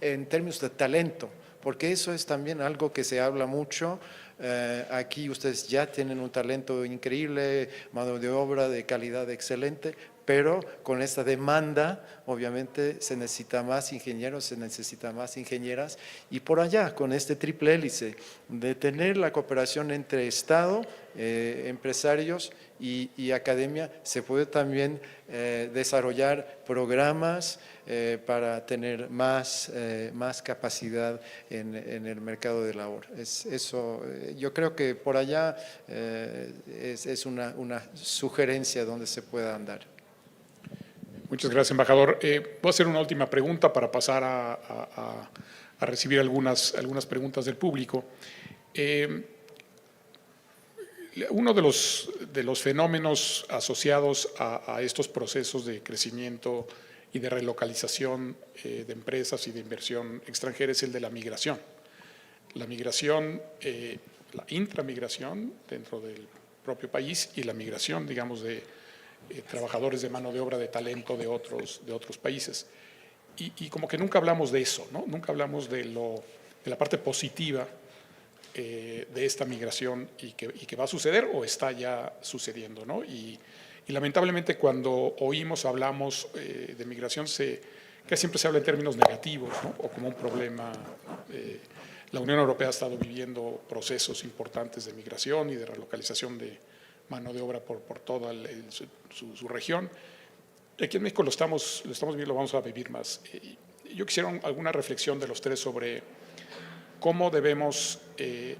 en términos de talento, porque eso es también algo que se habla mucho. Aquí ustedes ya tienen un talento increíble, mano de obra de calidad excelente, pero con esta demanda obviamente se necesita más ingenieros, se necesita más ingenieras y por allá con este triple hélice de tener la cooperación entre Estado, empresarios y academia se puede también desarrollar programas para tener más capacidad en el mercado de labor. Yo creo que por allá es una sugerencia donde se pueda andar. Muchas gracias, embajador. Voy a hacer una última pregunta para pasar a recibir algunas preguntas del público. Uno de los fenómenos asociados a estos procesos de crecimiento y de relocalización de empresas y de inversión extranjera es el de la migración. La migración, la intramigración dentro del propio país y la migración, digamos, de trabajadores de mano de obra, de talento de otros países. Y como que nunca hablamos de eso, ¿no? Nunca hablamos de la parte positiva de esta migración y que va a suceder o está ya sucediendo, ¿no? Y lamentablemente cuando hablamos de migración, que siempre se habla en términos negativos, ¿no? O como un problema. La Unión Europea ha estado viviendo procesos importantes de migración y de relocalización de mano de obra por toda su región. Aquí en México lo estamos viviendo, lo vamos a vivir más. Yo quisiera alguna reflexión de los tres sobre cómo debemos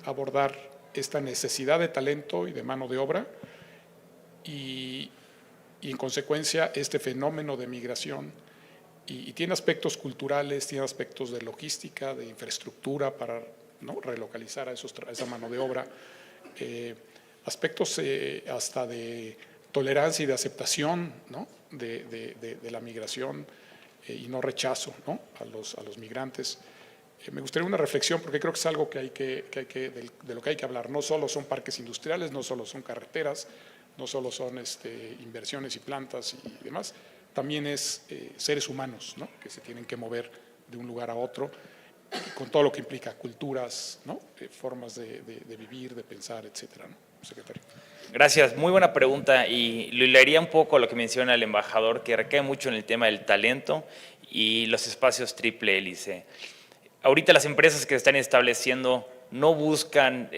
abordar esta necesidad de talento y de mano de obra y en consecuencia este fenómeno de migración y tiene aspectos culturales, tiene aspectos de logística, de infraestructura para, ¿no?, relocalizar a esa mano de obra, aspectos hasta de tolerancia y de aceptación, ¿no?, de la migración y no rechazo, ¿no?, a los migrantes. Me gustaría una reflexión porque creo que es algo de lo que hay que hablar. No solo son parques industriales, no solo son carreteras, no solo son inversiones y plantas y demás, también es seres humanos, ¿no?, que se tienen que mover de un lugar a otro, con todo lo que implica culturas, ¿no?, formas de vivir, de pensar, etcétera, ¿no? Secretario. Gracias, muy buena pregunta y lo hilaría un poco a lo que menciona el embajador, que recae mucho en el tema del talento y los espacios triple hélice. Ahorita las empresas que se están estableciendo no buscan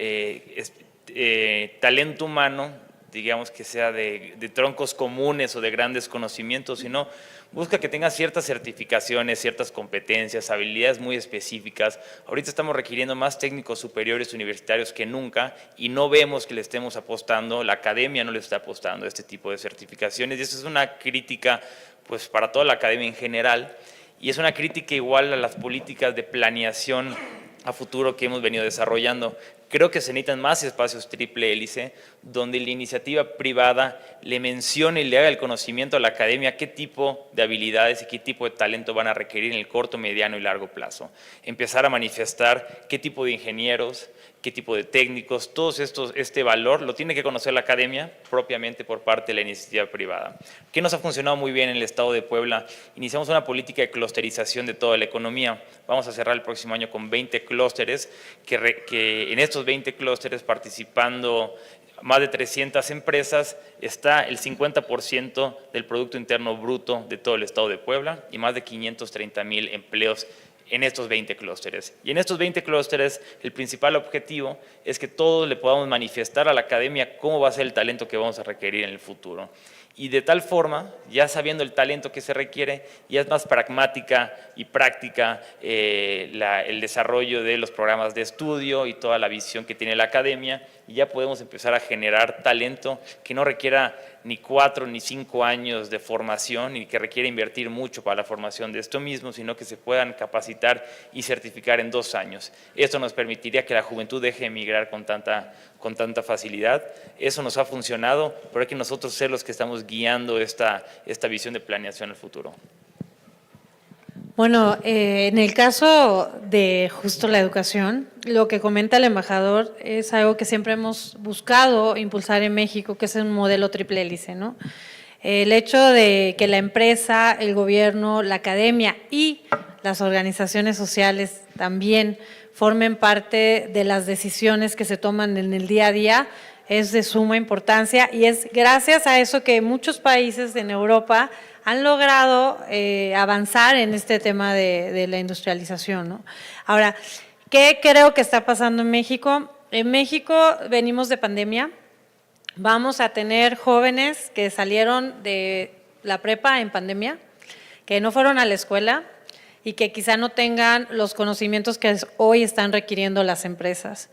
talento humano digamos que sea de troncos comunes o de grandes conocimientos, sino busca que tengan ciertas certificaciones, ciertas competencias, habilidades muy específicas. Ahorita estamos requiriendo más técnicos superiores universitarios que nunca y no vemos que le estemos apostando, la academia no le está apostando a este tipo de certificaciones, y eso es una crítica pues, para toda la academia en general, y es una crítica igual a las políticas de planeación a futuro que hemos venido desarrollando. Creo que se necesitan más espacios triple hélice donde la iniciativa privada le mencione y le haga el conocimiento a la academia qué tipo de habilidades y qué tipo de talento van a requerir en el corto, mediano y largo plazo. Empezar a manifestar qué tipo de ingenieros, qué tipo de técnicos, todos estos, este valor lo tiene que conocer la academia propiamente por parte de la iniciativa privada. ¿Qué nos ha funcionado muy bien en el estado de Puebla? Iniciamos una política de clusterización de toda la economía. Vamos a cerrar el próximo año con 20 clústeres, que en estos 20 clústeres participando más de 300 empresas, está el 50% del Producto Interno Bruto de todo el estado de Puebla y más de 530,000 empleos en estos 20 clústeres. Y en estos 20 clústeres el principal objetivo es que todos le podamos manifestar a la academia cómo va a ser el talento que vamos a requerir en el futuro. Y de tal forma, ya sabiendo el talento que se requiere, ya es más pragmática y práctica el desarrollo de los programas de estudio y toda la visión que tiene la academia, y ya podemos empezar a generar talento que no requiera ni 4 ni 5 años de formación y que requiere invertir mucho para la formación de esto mismo, sino que se puedan capacitar y certificar en 2 años. Esto nos permitiría que la juventud deje de emigrar con tanta facilidad. Eso nos ha funcionado, pero hay que nosotros ser los que estamos guiando esta visión de planeación al futuro. Bueno, en el caso de justo la educación, lo que comenta el embajador es algo que siempre hemos buscado impulsar en México, que es un modelo triple hélice, ¿no? El hecho de que la empresa, el gobierno, la academia y las organizaciones sociales también formen parte de las decisiones que se toman en el día a día es de suma importancia, y es gracias a eso que muchos países en Europa han logrado avanzar en este tema de la industrialización, ¿no? Ahora, ¿qué creo que está pasando en México? En México venimos de pandemia, vamos a tener jóvenes que salieron de la prepa en pandemia, que no fueron a la escuela y que quizá no tengan los conocimientos que hoy están requiriendo las empresas.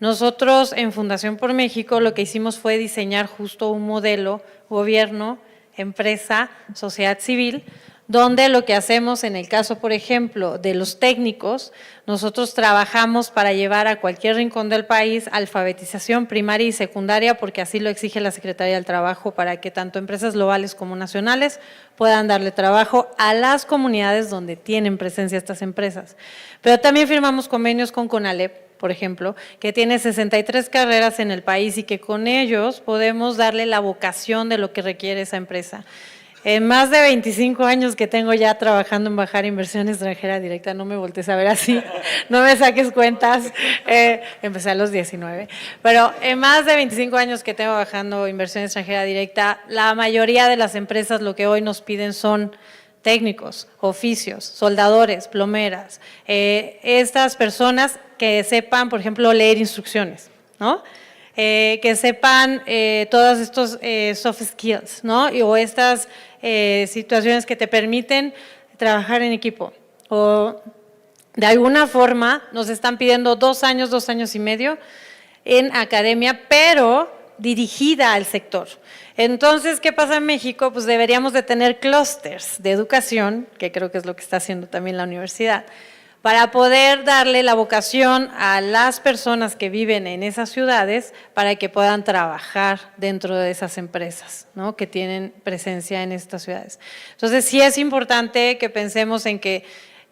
Nosotros en Fundación por México lo que hicimos fue diseñar justo un modelo gobierno, empresa, sociedad civil, donde lo que hacemos en el caso, por ejemplo, de los técnicos, nosotros trabajamos para llevar a cualquier rincón del país alfabetización primaria y secundaria, porque así lo exige la Secretaría del Trabajo, para que tanto empresas globales como nacionales puedan darle trabajo a las comunidades donde tienen presencia estas empresas. Pero también firmamos convenios con CONALEP, por ejemplo, que tiene 63 carreras en el país y que con ellos podemos darle la vocación de lo que requiere esa empresa. En más de 25 años que tengo ya trabajando en bajar inversión extranjera directa, no me voltees a ver así, no me saques cuentas, empecé a los 19, pero en más de 25 años que tengo bajando inversión extranjera directa, la mayoría de las empresas lo que hoy nos piden son técnicos, oficios, soldadores, plomeras, estas personas que sepan, por ejemplo, leer instrucciones, ¿no? Que sepan todos estos soft skills, ¿no? O estas situaciones que te permiten trabajar en equipo. O de alguna forma nos están pidiendo 2 años, 2 años y medio en academia, pero dirigida al sector. Entonces, ¿qué pasa en México? Pues deberíamos de tener clústeres de educación, que creo que es lo que está haciendo también la universidad, para poder darle la vocación a las personas que viven en esas ciudades para que puedan trabajar dentro de esas empresas, ¿no? Que tienen presencia en estas ciudades. Entonces, sí es importante que pensemos en que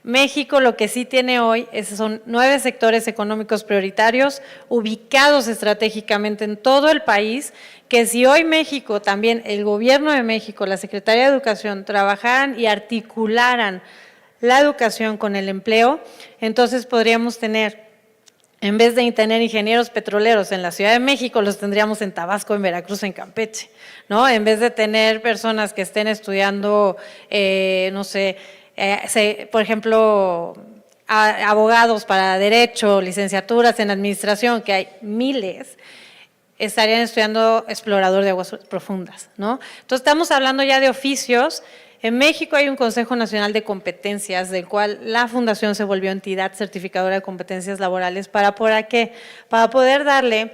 México lo que sí tiene hoy son 9 sectores económicos prioritarios ubicados estratégicamente en todo el país, que si hoy México, también el Gobierno de México, la Secretaría de Educación, trabajaran y articularan la educación con el empleo, entonces podríamos tener, en vez de tener ingenieros petroleros en la Ciudad de México, los tendríamos en Tabasco, en Veracruz, en Campeche, ¿no? En vez de tener personas que estén estudiando, no sé, por ejemplo, abogados para derecho, licenciaturas en administración, que hay miles, estarían estudiando explorador de aguas profundas, ¿no? Entonces, estamos hablando ya de oficios. En México hay un Consejo Nacional de Competencias, del cual la Fundación se volvió entidad certificadora de competencias laborales. ¿Para qué? Para poder darle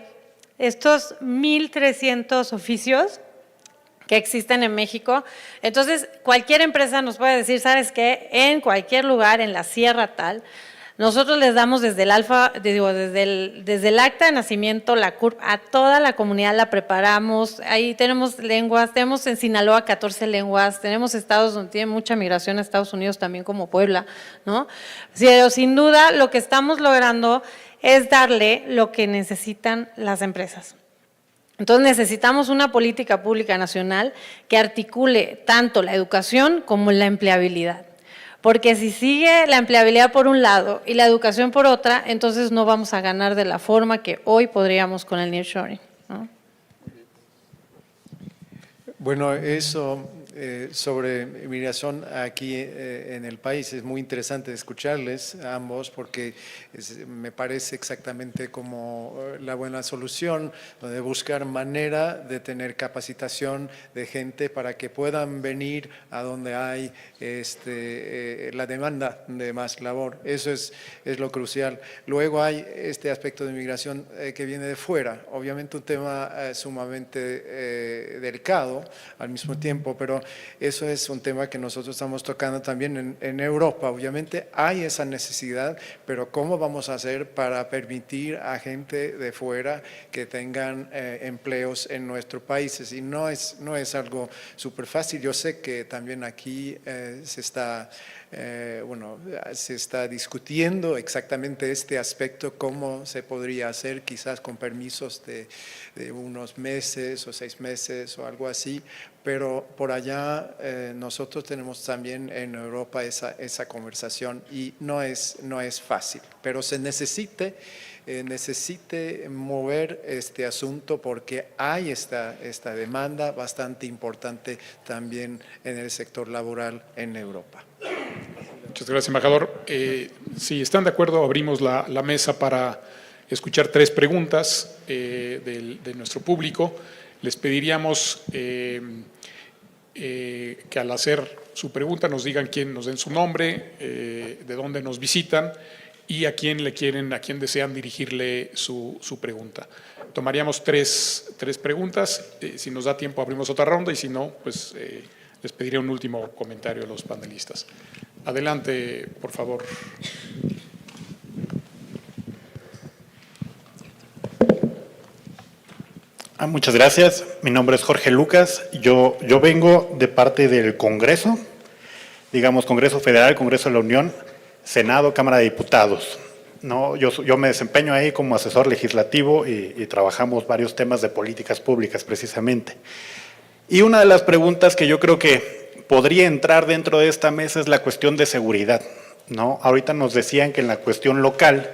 estos 1,300 oficios que existen en México. Entonces, cualquier empresa nos puede decir, ¿sabes qué? En cualquier lugar, en la sierra tal, nosotros les damos desde el acta de nacimiento, la CURP, a toda la comunidad la preparamos. Ahí tenemos lenguas, tenemos en Sinaloa 14 lenguas, tenemos estados donde tiene mucha migración a Estados Unidos también como Puebla, ¿no? Pero sin duda lo que estamos logrando es darle lo que necesitan las empresas. Entonces necesitamos una política pública nacional que articule tanto la educación como la empleabilidad. Porque si sigue la empleabilidad por un lado y la educación por otra, entonces no vamos a ganar de la forma que hoy podríamos con el nearshoring, ¿no? Bueno, eso sobre migración aquí en el país es muy interesante escucharles a ambos porque me parece exactamente como la buena solución, donde buscar manera de tener capacitación de gente para que puedan venir a donde hay la demanda de más labor. Eso es lo crucial. Luego hay este aspecto de migración que viene de fuera, obviamente un tema sumamente delicado al mismo tiempo, pero eso es un tema que nosotros estamos tocando también en Europa. Obviamente hay esa necesidad, pero ¿cómo vamos a hacer para permitir a gente de fuera que tengan empleos en nuestros países? Y no es algo súper fácil. Yo sé que también aquí se está discutiendo exactamente este aspecto, cómo se podría hacer, quizás con permisos de unos meses o 6 meses o algo así, pero por allá nosotros tenemos también en Europa esa conversación y no es fácil, pero se necesite mover este asunto porque hay esta demanda bastante importante también en el sector laboral en Europa. Muchas gracias, embajador. Si están de acuerdo, abrimos la mesa para escuchar 3 preguntas de nuestro público. Les pediríamos que al hacer su pregunta nos digan nos den su nombre, de dónde nos visitan y a quién desean dirigirle su pregunta. Tomaríamos tres preguntas. Si nos da tiempo, abrimos otra ronda y si no, pues les pediría un último comentario a los panelistas. Adelante, por favor. Muchas gracias. Mi nombre es Jorge Lucas. Yo vengo de parte del Congreso, digamos Congreso Federal, Congreso de la Unión, Senado, Cámara de Diputados. ¿No? Yo me desempeño ahí como asesor legislativo y trabajamos varios temas de políticas públicas precisamente. Y una de las preguntas que yo creo que podría entrar dentro de esta mesa es la cuestión de seguridad, ¿no? Ahorita nos decían que en la cuestión local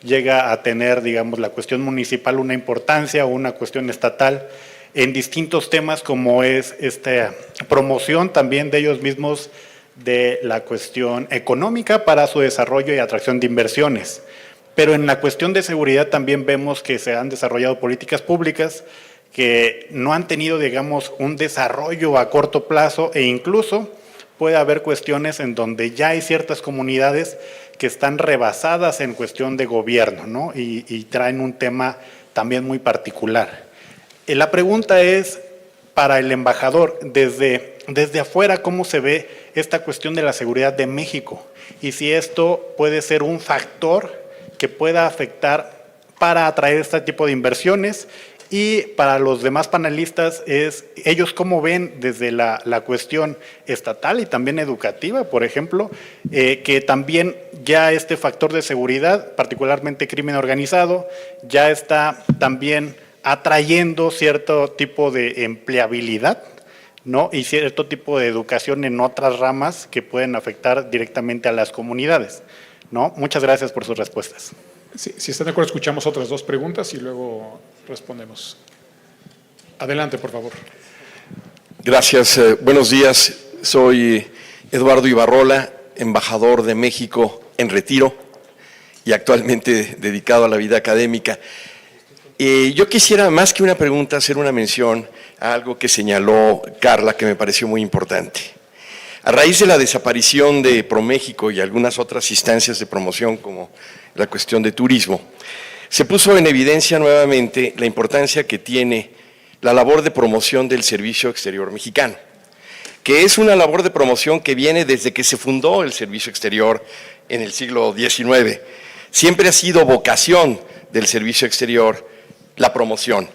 llega a tener, digamos, la cuestión municipal una importancia o una cuestión estatal en distintos temas como es esta promoción también de ellos mismos de la cuestión económica para su desarrollo y atracción de inversiones. Pero en la cuestión de seguridad también vemos que se han desarrollado políticas públicas que no han tenido, digamos, un desarrollo a corto plazo e incluso puede haber cuestiones en donde ya hay ciertas comunidades que están rebasadas en cuestión de gobierno, ¿no? Y traen un tema también muy particular. La pregunta es, para el embajador, desde afuera, ¿cómo se ve esta cuestión de la seguridad de México? Y si esto puede ser un factor que pueda afectar para atraer este tipo de inversiones. Y para los demás panelistas, ellos cómo ven desde la cuestión estatal y también educativa, por ejemplo, que también ya este factor de seguridad, particularmente crimen organizado, ya está también atrayendo cierto tipo de empleabilidad, ¿no? Y cierto tipo de educación en otras ramas que pueden afectar directamente a las comunidades, ¿no? Muchas gracias por sus respuestas. Sí, si están de acuerdo, escuchamos otras 2 preguntas y luego respondemos. Adelante, por favor. Gracias. Buenos días. Soy Eduardo Ibarrola, embajador de México en retiro y actualmente dedicado a la vida académica. Yo quisiera, más que una pregunta, hacer una mención a algo que señaló Carla, que me pareció muy importante. A raíz de la desaparición de ProMéxico y algunas otras instancias de promoción, como la cuestión de turismo, se puso en evidencia nuevamente la importancia que tiene la labor de promoción del Servicio Exterior Mexicano, que es una labor de promoción que viene desde que se fundó el Servicio Exterior en el siglo XIX. Siempre ha sido vocación del Servicio Exterior la promoción.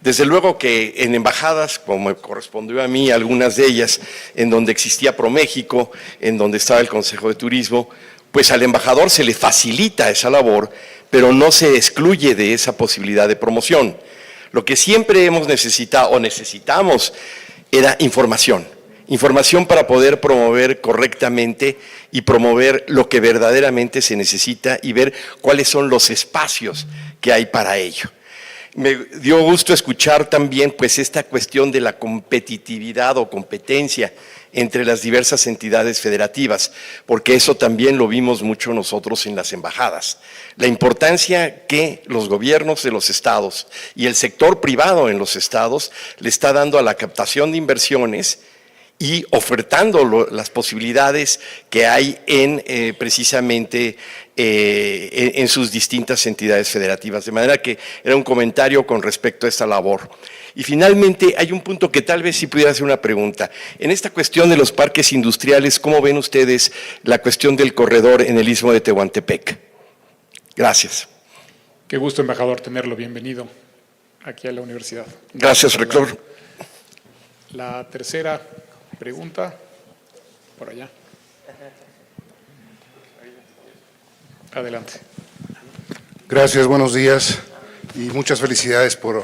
Desde luego que en embajadas, como me correspondió a mí, algunas de ellas, en donde existía ProMéxico, en donde estaba el Consejo de Turismo, pues al embajador se le facilita esa labor, pero no se excluye de esa posibilidad de promoción. Lo que siempre hemos necesitado o necesitamos era información. Información para poder promover correctamente y promover lo que verdaderamente se necesita y ver cuáles son los espacios que hay para ello. Me dio gusto escuchar también pues esta cuestión de la competitividad o competencia entre las diversas entidades federativas, porque eso también lo vimos mucho nosotros en las embajadas. La importancia que los gobiernos de los estados y el sector privado en los estados le está dando a la captación de inversiones y ofertando las posibilidades que hay en precisamente en sus distintas entidades federativas. De manera que era un comentario con respecto a esta labor. Y finalmente hay un punto que tal vez sí pudiera hacer una pregunta. En esta cuestión de los parques industriales, ¿cómo ven ustedes la cuestión del corredor en el Istmo de Tehuantepec? Gracias. Qué gusto, embajador, tenerlo. Bienvenido aquí a la universidad. Gracias, rector. La tercera pregunta, por allá. Adelante. Gracias, buenos días y muchas felicidades por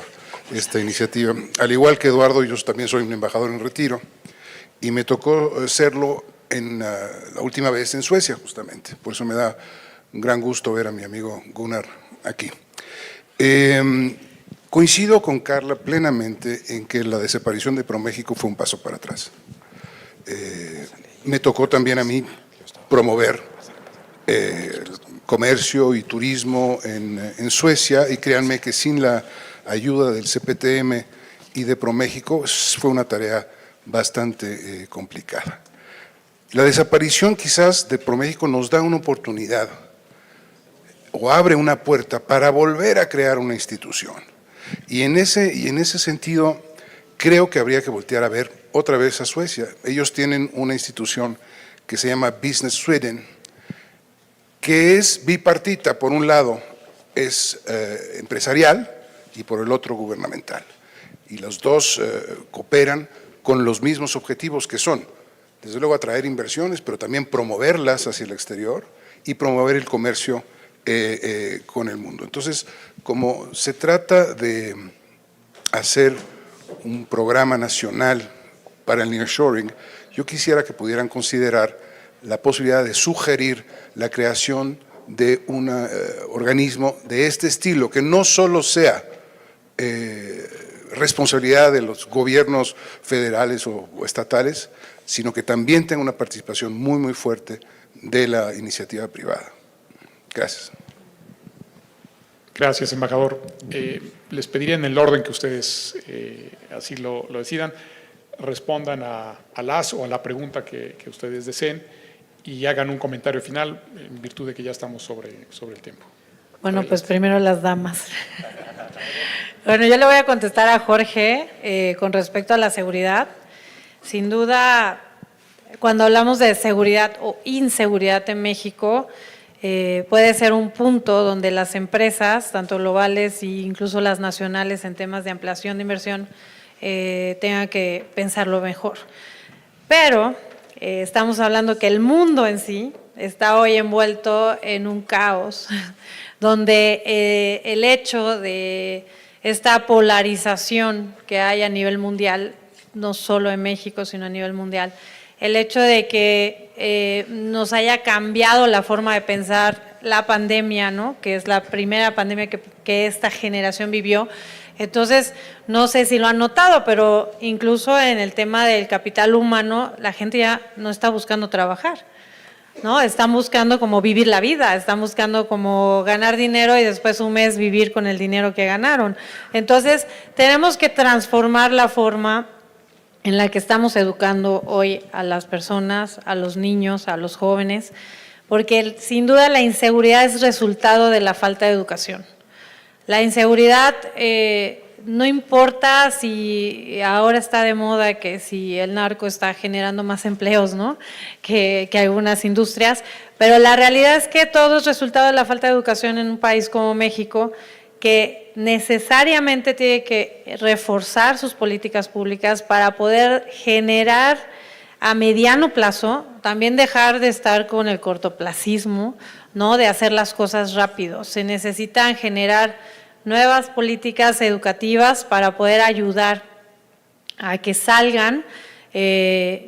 esta iniciativa. Al igual que Eduardo, yo también soy un embajador en retiro y me tocó serlo en la última vez en Suecia, justamente. Por eso me da un gran gusto ver a mi amigo Gunnar aquí. Coincido con Carla plenamente en que la desaparición de ProMéxico fue un paso para atrás. Me tocó también a mí promover comercio y turismo en Suecia, y créanme que sin la ayuda del CPTM y de ProMéxico fue una tarea bastante complicada. La desaparición quizás de ProMéxico nos da una oportunidad o abre una puerta para volver a crear una institución. Y en ese sentido creo que habría que voltear a ver otra vez a Suecia. Ellos tienen una institución que se llama Business Sweden, que es bipartita. Por un lado es empresarial y por el otro gubernamental. Y los dos cooperan con los mismos objetivos, que son, desde luego, atraer inversiones, pero también promoverlas hacia el exterior y promover el comercio con el mundo. Entonces, como se trata de hacer un programa nacional para el nearshoring, yo quisiera que pudieran considerar la posibilidad de sugerir la creación de un organismo de este estilo, que no solo sea responsabilidad de los gobiernos federales o estatales, sino que también tenga una participación muy, muy fuerte de la iniciativa privada. Gracias. Gracias, embajador. Les pediría en el orden que ustedes así lo decidan, respondan a las o a la pregunta que ustedes deseen y hagan un comentario final en virtud de que ya estamos sobre el tiempo. Bueno, pues primero las damas. Bueno, yo le voy a contestar a Jorge con respecto a la seguridad. Sin duda, cuando hablamos de seguridad o inseguridad en México, puede ser un punto donde las empresas, tanto globales e incluso las nacionales en temas de ampliación de inversión, tengan que pensarlo mejor. Pero estamos hablando que el mundo en sí está hoy envuelto en un caos, donde el hecho de esta polarización que hay a nivel mundial, no solo en México, sino a nivel mundial, el hecho de que nos haya cambiado la forma de pensar la pandemia, ¿no? Que es la primera pandemia que esta generación vivió. Entonces, no sé si lo han notado, pero incluso en el tema del capital humano, la gente ya no está buscando trabajar. ¿no? Están buscando como vivir la vida, están buscando como ganar dinero y después un mes vivir con el dinero que ganaron. Entonces, tenemos que transformar la forma en la que estamos educando hoy a las personas, a los niños, a los jóvenes, porque sin duda la inseguridad es resultado de la falta de educación. La inseguridad, no importa si ahora está de moda que si el narco está generando más empleos, ¿no?, que algunas industrias, pero la realidad es que todo es resultado de la falta de educación en un país como México, que necesariamente tiene que reforzar sus políticas públicas para poder generar a mediano plazo, también dejar de estar con el cortoplacismo, ¿no?, de hacer las cosas rápido. Se necesitan generar nuevas políticas educativas para poder ayudar a que salgan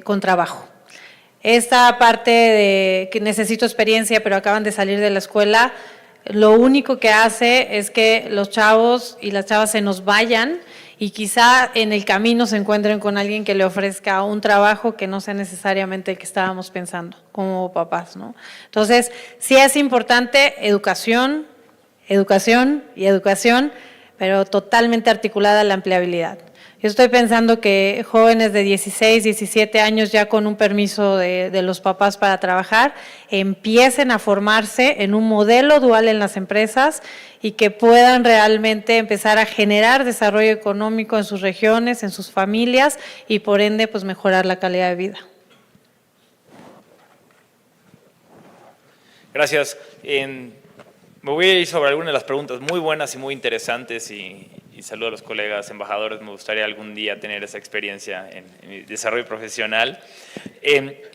con trabajo. Esta parte de que necesito experiencia, pero acaban de salir de la escuela, lo único que hace es que los chavos y las chavas se nos vayan y quizá en el camino se encuentren con alguien que le ofrezca un trabajo que no sea necesariamente el que estábamos pensando como papás, ¿no? Entonces, sí es importante educación, educación y educación, pero totalmente articulada a la empleabilidad. Yo estoy pensando que jóvenes de 16, 17 años ya con un permiso de los papás para trabajar, empiecen a formarse en un modelo dual en las empresas y que puedan realmente empezar a generar desarrollo económico en sus regiones, en sus familias y por ende pues mejorar la calidad de vida. Gracias. Me voy a ir sobre algunas de las preguntas muy buenas y muy interesantes y saludo a los colegas embajadores. Me gustaría algún día tener esa experiencia en mi desarrollo profesional.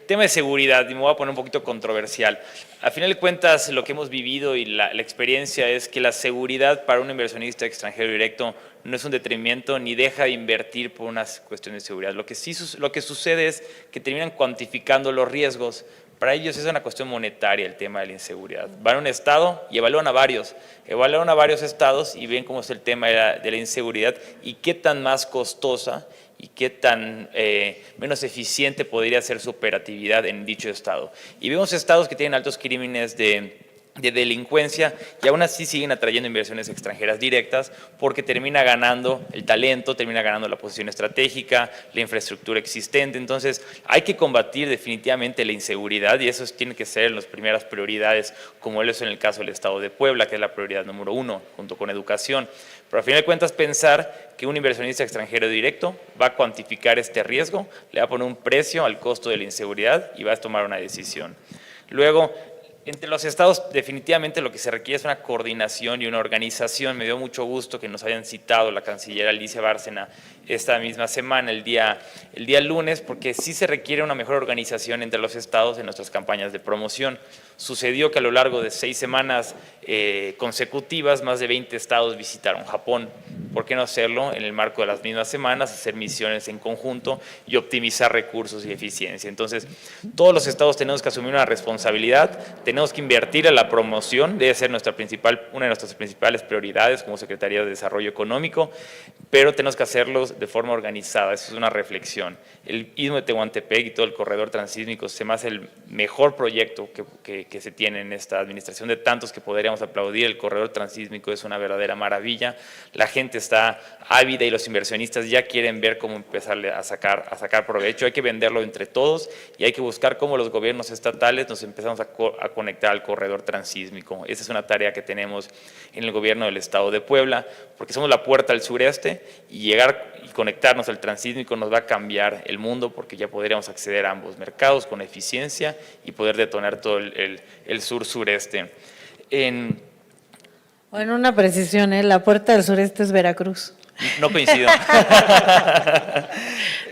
Tema de seguridad, y me voy a poner un poquito controversial. A final de cuentas, lo que hemos vivido y la experiencia es que la seguridad para un inversionista extranjero directo no es un detrimento ni deja de invertir por unas cuestiones de seguridad. Lo que sucede es que terminan cuantificando los riesgos. Para ellos es una cuestión monetaria el tema de la inseguridad. Van a un estado y evalúan a varios estados y ven cómo es el tema de la inseguridad y qué tan más costosa y qué tan menos eficiente podría ser su operatividad en dicho estado. Y vemos estados que tienen altos crímenes de delincuencia y aún así siguen atrayendo inversiones extranjeras directas porque termina ganando el talento, termina ganando la posición estratégica, la infraestructura existente. Entonces hay que combatir definitivamente la inseguridad y eso tiene que ser en las primeras prioridades, como es en el caso del Estado de Puebla, que es la prioridad número 1, junto con educación. Pero al final de cuentas pensar que un inversionista extranjero directo va a cuantificar este riesgo, le va a poner un precio al costo de la inseguridad y va a tomar una decisión. Luego, entre los estados definitivamente lo que se requiere es una coordinación y una organización. Me dio mucho gusto que nos hayan citado la canciller Alicia Bárcena esta misma semana, el día lunes, porque sí se requiere una mejor organización entre los estados en nuestras campañas de promoción. Sucedió que a lo largo de 6 semanas consecutivas, más de 20 estados visitaron Japón. ¿Por qué no hacerlo en el marco de las mismas semanas, hacer misiones en conjunto y optimizar recursos y eficiencia? Entonces, todos los estados tenemos que asumir una responsabilidad, tenemos que invertir en la promoción, debe ser una de nuestras principales prioridades como Secretaría de Desarrollo Económico, pero tenemos que hacerlo de forma organizada, eso es una reflexión. El Istmo de Tehuantepec y todo el corredor transísmico se me hace el mejor proyecto que se tiene en esta administración, de tantos que podríamos aplaudir. El corredor transísmico es una verdadera maravilla, la gente está ávida y los inversionistas ya quieren ver cómo empezarle a sacar provecho. Hay que venderlo entre todos y hay que buscar cómo los gobiernos estatales nos empezamos a conectar al corredor transísmico. Esa es una tarea que tenemos en el gobierno del Estado de Puebla, porque somos la puerta al sureste y llegar y conectarnos al transísmico nos va a cambiar el mundo, porque ya podríamos acceder a ambos mercados con eficiencia y poder detonar todo el sur-sureste. Bueno, una precisión, la puerta del sureste es Veracruz. No coincido.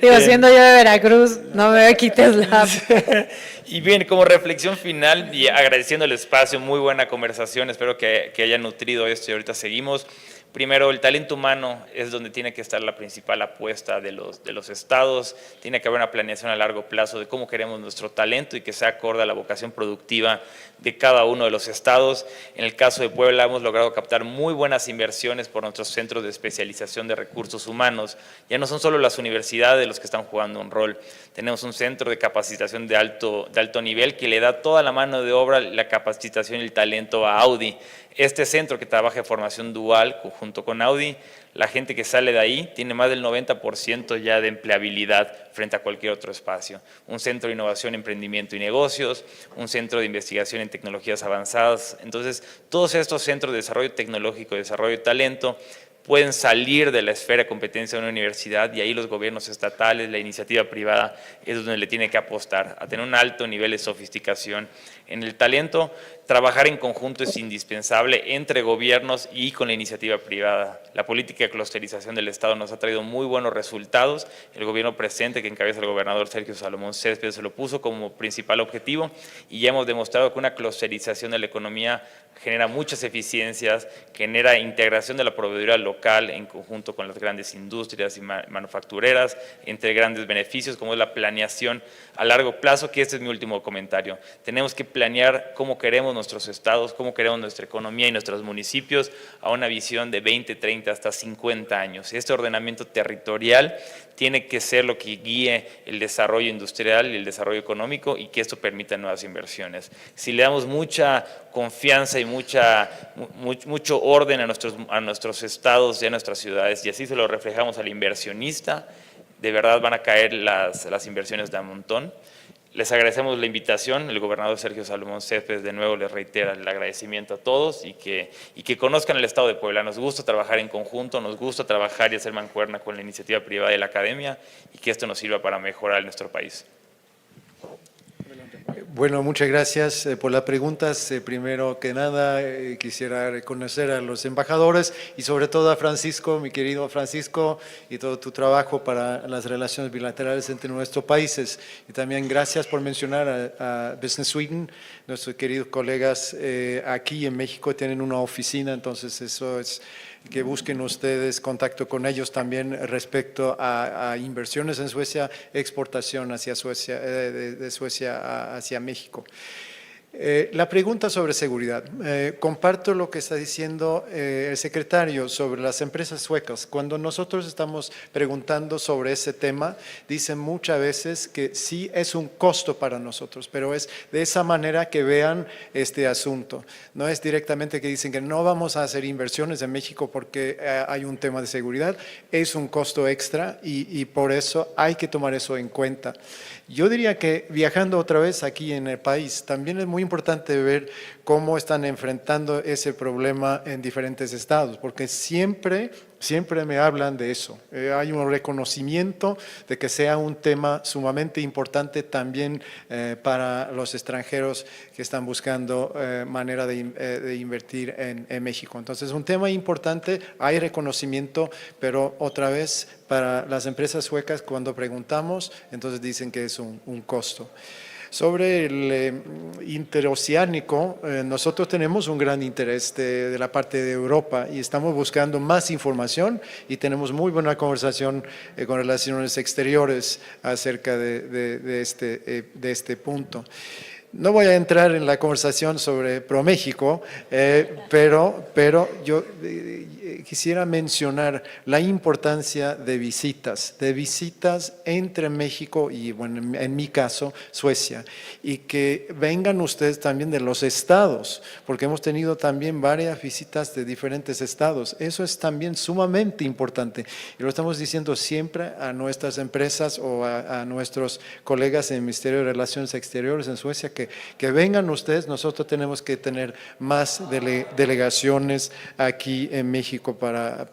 Digo, siendo yo de Veracruz, no me quites la... Y bien, como reflexión final y agradeciendo el espacio, muy buena conversación, espero que haya nutrido esto y ahorita seguimos. Primero, el talento humano es donde tiene que estar la principal apuesta de los estados. Tiene que haber una planeación a largo plazo de cómo queremos nuestro talento y que sea acorde a la vocación productiva de cada uno de los estados. En el caso de Puebla hemos logrado captar muy buenas inversiones por nuestros centros de especialización de recursos humanos. Ya no son solo las universidades los que están jugando un rol. Tenemos un centro de capacitación de alto nivel que le da toda la mano de obra, la capacitación y el talento a Audi. Este centro que trabaja en formación dual junto con Audi, la gente que sale de ahí tiene más del 90% ya de empleabilidad frente a cualquier otro espacio. Un centro de innovación, emprendimiento y negocios, un centro de investigación en tecnologías avanzadas. Entonces, todos estos centros de desarrollo tecnológico, desarrollo de talento, pueden salir de la esfera de competencia de una universidad y ahí los gobiernos estatales, la iniciativa privada es donde le tiene que apostar, a tener un alto nivel de sofisticación en el talento. Trabajar en conjunto es indispensable entre gobiernos y con la iniciativa privada. La política de clusterización del Estado nos ha traído muy buenos resultados. El gobierno presente que encabeza el gobernador Sergio Salomón Céspedes se lo puso como principal objetivo y ya hemos demostrado que una clusterización de la economía genera muchas eficiencias, genera integración de la proveeduría local en conjunto con las grandes industrias y manufactureras, entre grandes beneficios como es la planeación a largo plazo, que este es mi último comentario. Tenemos que planear cómo queremos nuestros estados, cómo queremos nuestra economía y nuestros municipios a una visión de 20, 30, hasta 50 años. Este ordenamiento territorial tiene que ser lo que guíe el desarrollo industrial y el desarrollo económico y que esto permita nuevas inversiones. Si le damos mucha confianza y mucho orden a nuestros estados y a nuestras ciudades y así se lo reflejamos al inversionista, de verdad van a caer las inversiones de a montón. Les agradecemos la invitación, el gobernador Sergio Salomón Céspedes de nuevo les reitera el agradecimiento a todos y que conozcan el Estado de Puebla. Nos gusta trabajar en conjunto, nos gusta trabajar y hacer mancuerna con la iniciativa privada y la academia y que esto nos sirva para mejorar nuestro país. Bueno, muchas gracias por las preguntas. Primero que nada, quisiera reconocer a los embajadores y sobre todo a Francisco, mi querido Francisco, y todo tu trabajo para las relaciones bilaterales entre nuestros países. Y también gracias por mencionar a Business Sweden, nuestros queridos colegas aquí en México tienen una oficina, entonces eso es que busquen ustedes contacto con ellos también respecto a inversiones en Suecia, exportación hacia Suecia, de Suecia hacia México. La pregunta sobre seguridad. Comparto lo que está diciendo el secretario sobre las empresas suecas. Cuando nosotros estamos preguntando sobre ese tema, dicen muchas veces que sí es un costo para nosotros, pero es de esa manera que vean este asunto. No es directamente que dicen que no vamos a hacer inversiones en México porque hay un tema de seguridad, es un costo extra y por eso hay que tomar eso en cuenta. Yo diría que viajando otra vez aquí en el país, también es muy importante ver cómo están enfrentando ese problema en diferentes estados, porque siempre me hablan de eso. Hay un reconocimiento de que sea un tema sumamente importante también para los extranjeros que están buscando manera de invertir en México. Entonces, es un tema importante, hay reconocimiento, pero otra vez para las empresas suecas cuando preguntamos, entonces dicen que es un costo. Sobre el interoceánico, nosotros tenemos un gran interés de la parte de Europa y estamos buscando más información y tenemos muy buena conversación con relaciones exteriores acerca de este punto. No voy a entrar en la conversación sobre ProMéxico, pero yo quisiera mencionar la importancia de visitas entre México y, bueno, en mi caso, Suecia, y que vengan ustedes también de los estados, porque hemos tenido también varias visitas de diferentes estados. Eso es también sumamente importante y lo estamos diciendo siempre a nuestras empresas o a nuestros colegas en el Ministerio de Relaciones Exteriores en Suecia que vengan ustedes. Nosotros tenemos que tener más delegaciones aquí en México para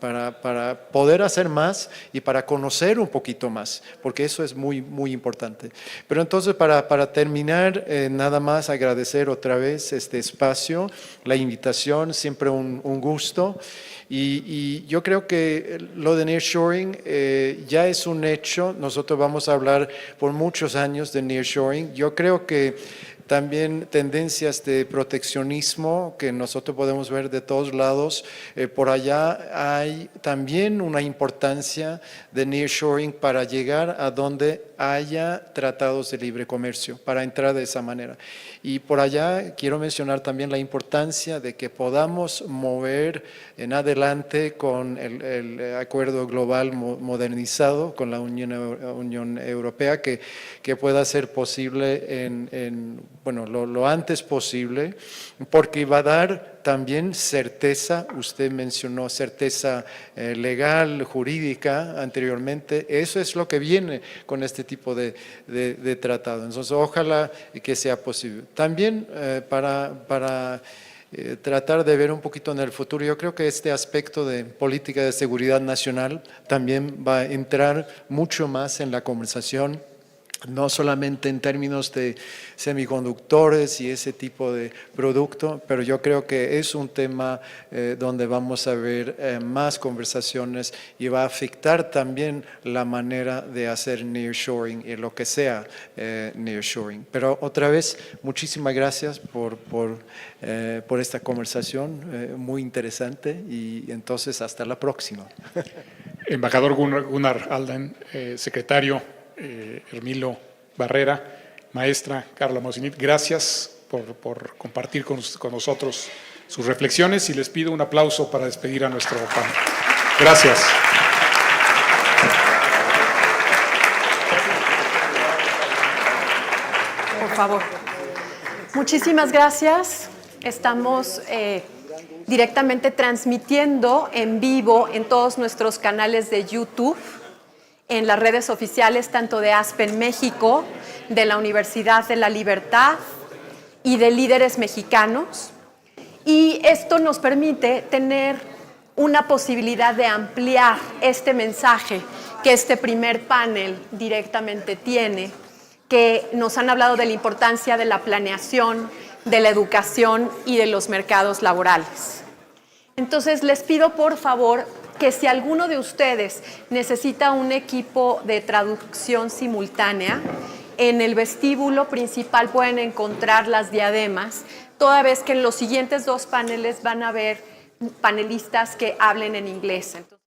poder hacer más y para conocer un poquito más, porque eso es muy, muy importante. Pero entonces, para terminar, nada más agradecer otra vez este espacio, la invitación, siempre un gusto. Y yo creo que lo de nearshoring ya es un hecho. Nosotros vamos a hablar por muchos años de nearshoring. Yo creo que también tendencias de proteccionismo que nosotros podemos ver de todos lados. Por allá hay también una importancia de nearshoring para llegar a donde haya tratados de libre comercio, para entrar de esa manera. Y por allá quiero mencionar también la importancia de que podamos mover en adelante con el acuerdo global modernizado con la Unión Europea, que pueda ser posible bueno, lo antes posible, porque va a dar también certeza, usted mencionó certeza legal, jurídica anteriormente, eso es lo que viene con este tipo de tratado. Entonces, ojalá que sea posible. También para tratar de ver un poquito en el futuro, yo creo que este aspecto de política de seguridad nacional también va a entrar mucho más en la conversación, no solamente en términos de semiconductores y ese tipo de producto, pero yo creo que es un tema donde vamos a ver más conversaciones y va a afectar también la manera de hacer nearshoring y lo que sea nearshoring. Pero otra vez, muchísimas gracias por esta conversación muy interesante y entonces hasta la próxima. Embajador Gunnar Alden, secretario Hermilo Barrera, maestra Carla Mosinit, gracias por compartir con nosotros sus reflexiones y les pido un aplauso para despedir a nuestro panel. Gracias. Por favor. Muchísimas gracias. Estamos directamente transmitiendo en vivo en todos nuestros canales de YouTube, en las redes oficiales tanto de Aspen México, de la Universidad de la Libertad y de Líderes Mexicanos. Y esto nos permite tener una posibilidad de ampliar este mensaje que este primer panel directamente tiene, que nos han hablado de la importancia de la planeación, de la educación y de los mercados laborales. Entonces, les pido por favor que si alguno de ustedes necesita un equipo de traducción simultánea, en el vestíbulo principal pueden encontrar las diademas, toda vez que en los siguientes dos paneles van a haber panelistas que hablen en inglés. Entonces,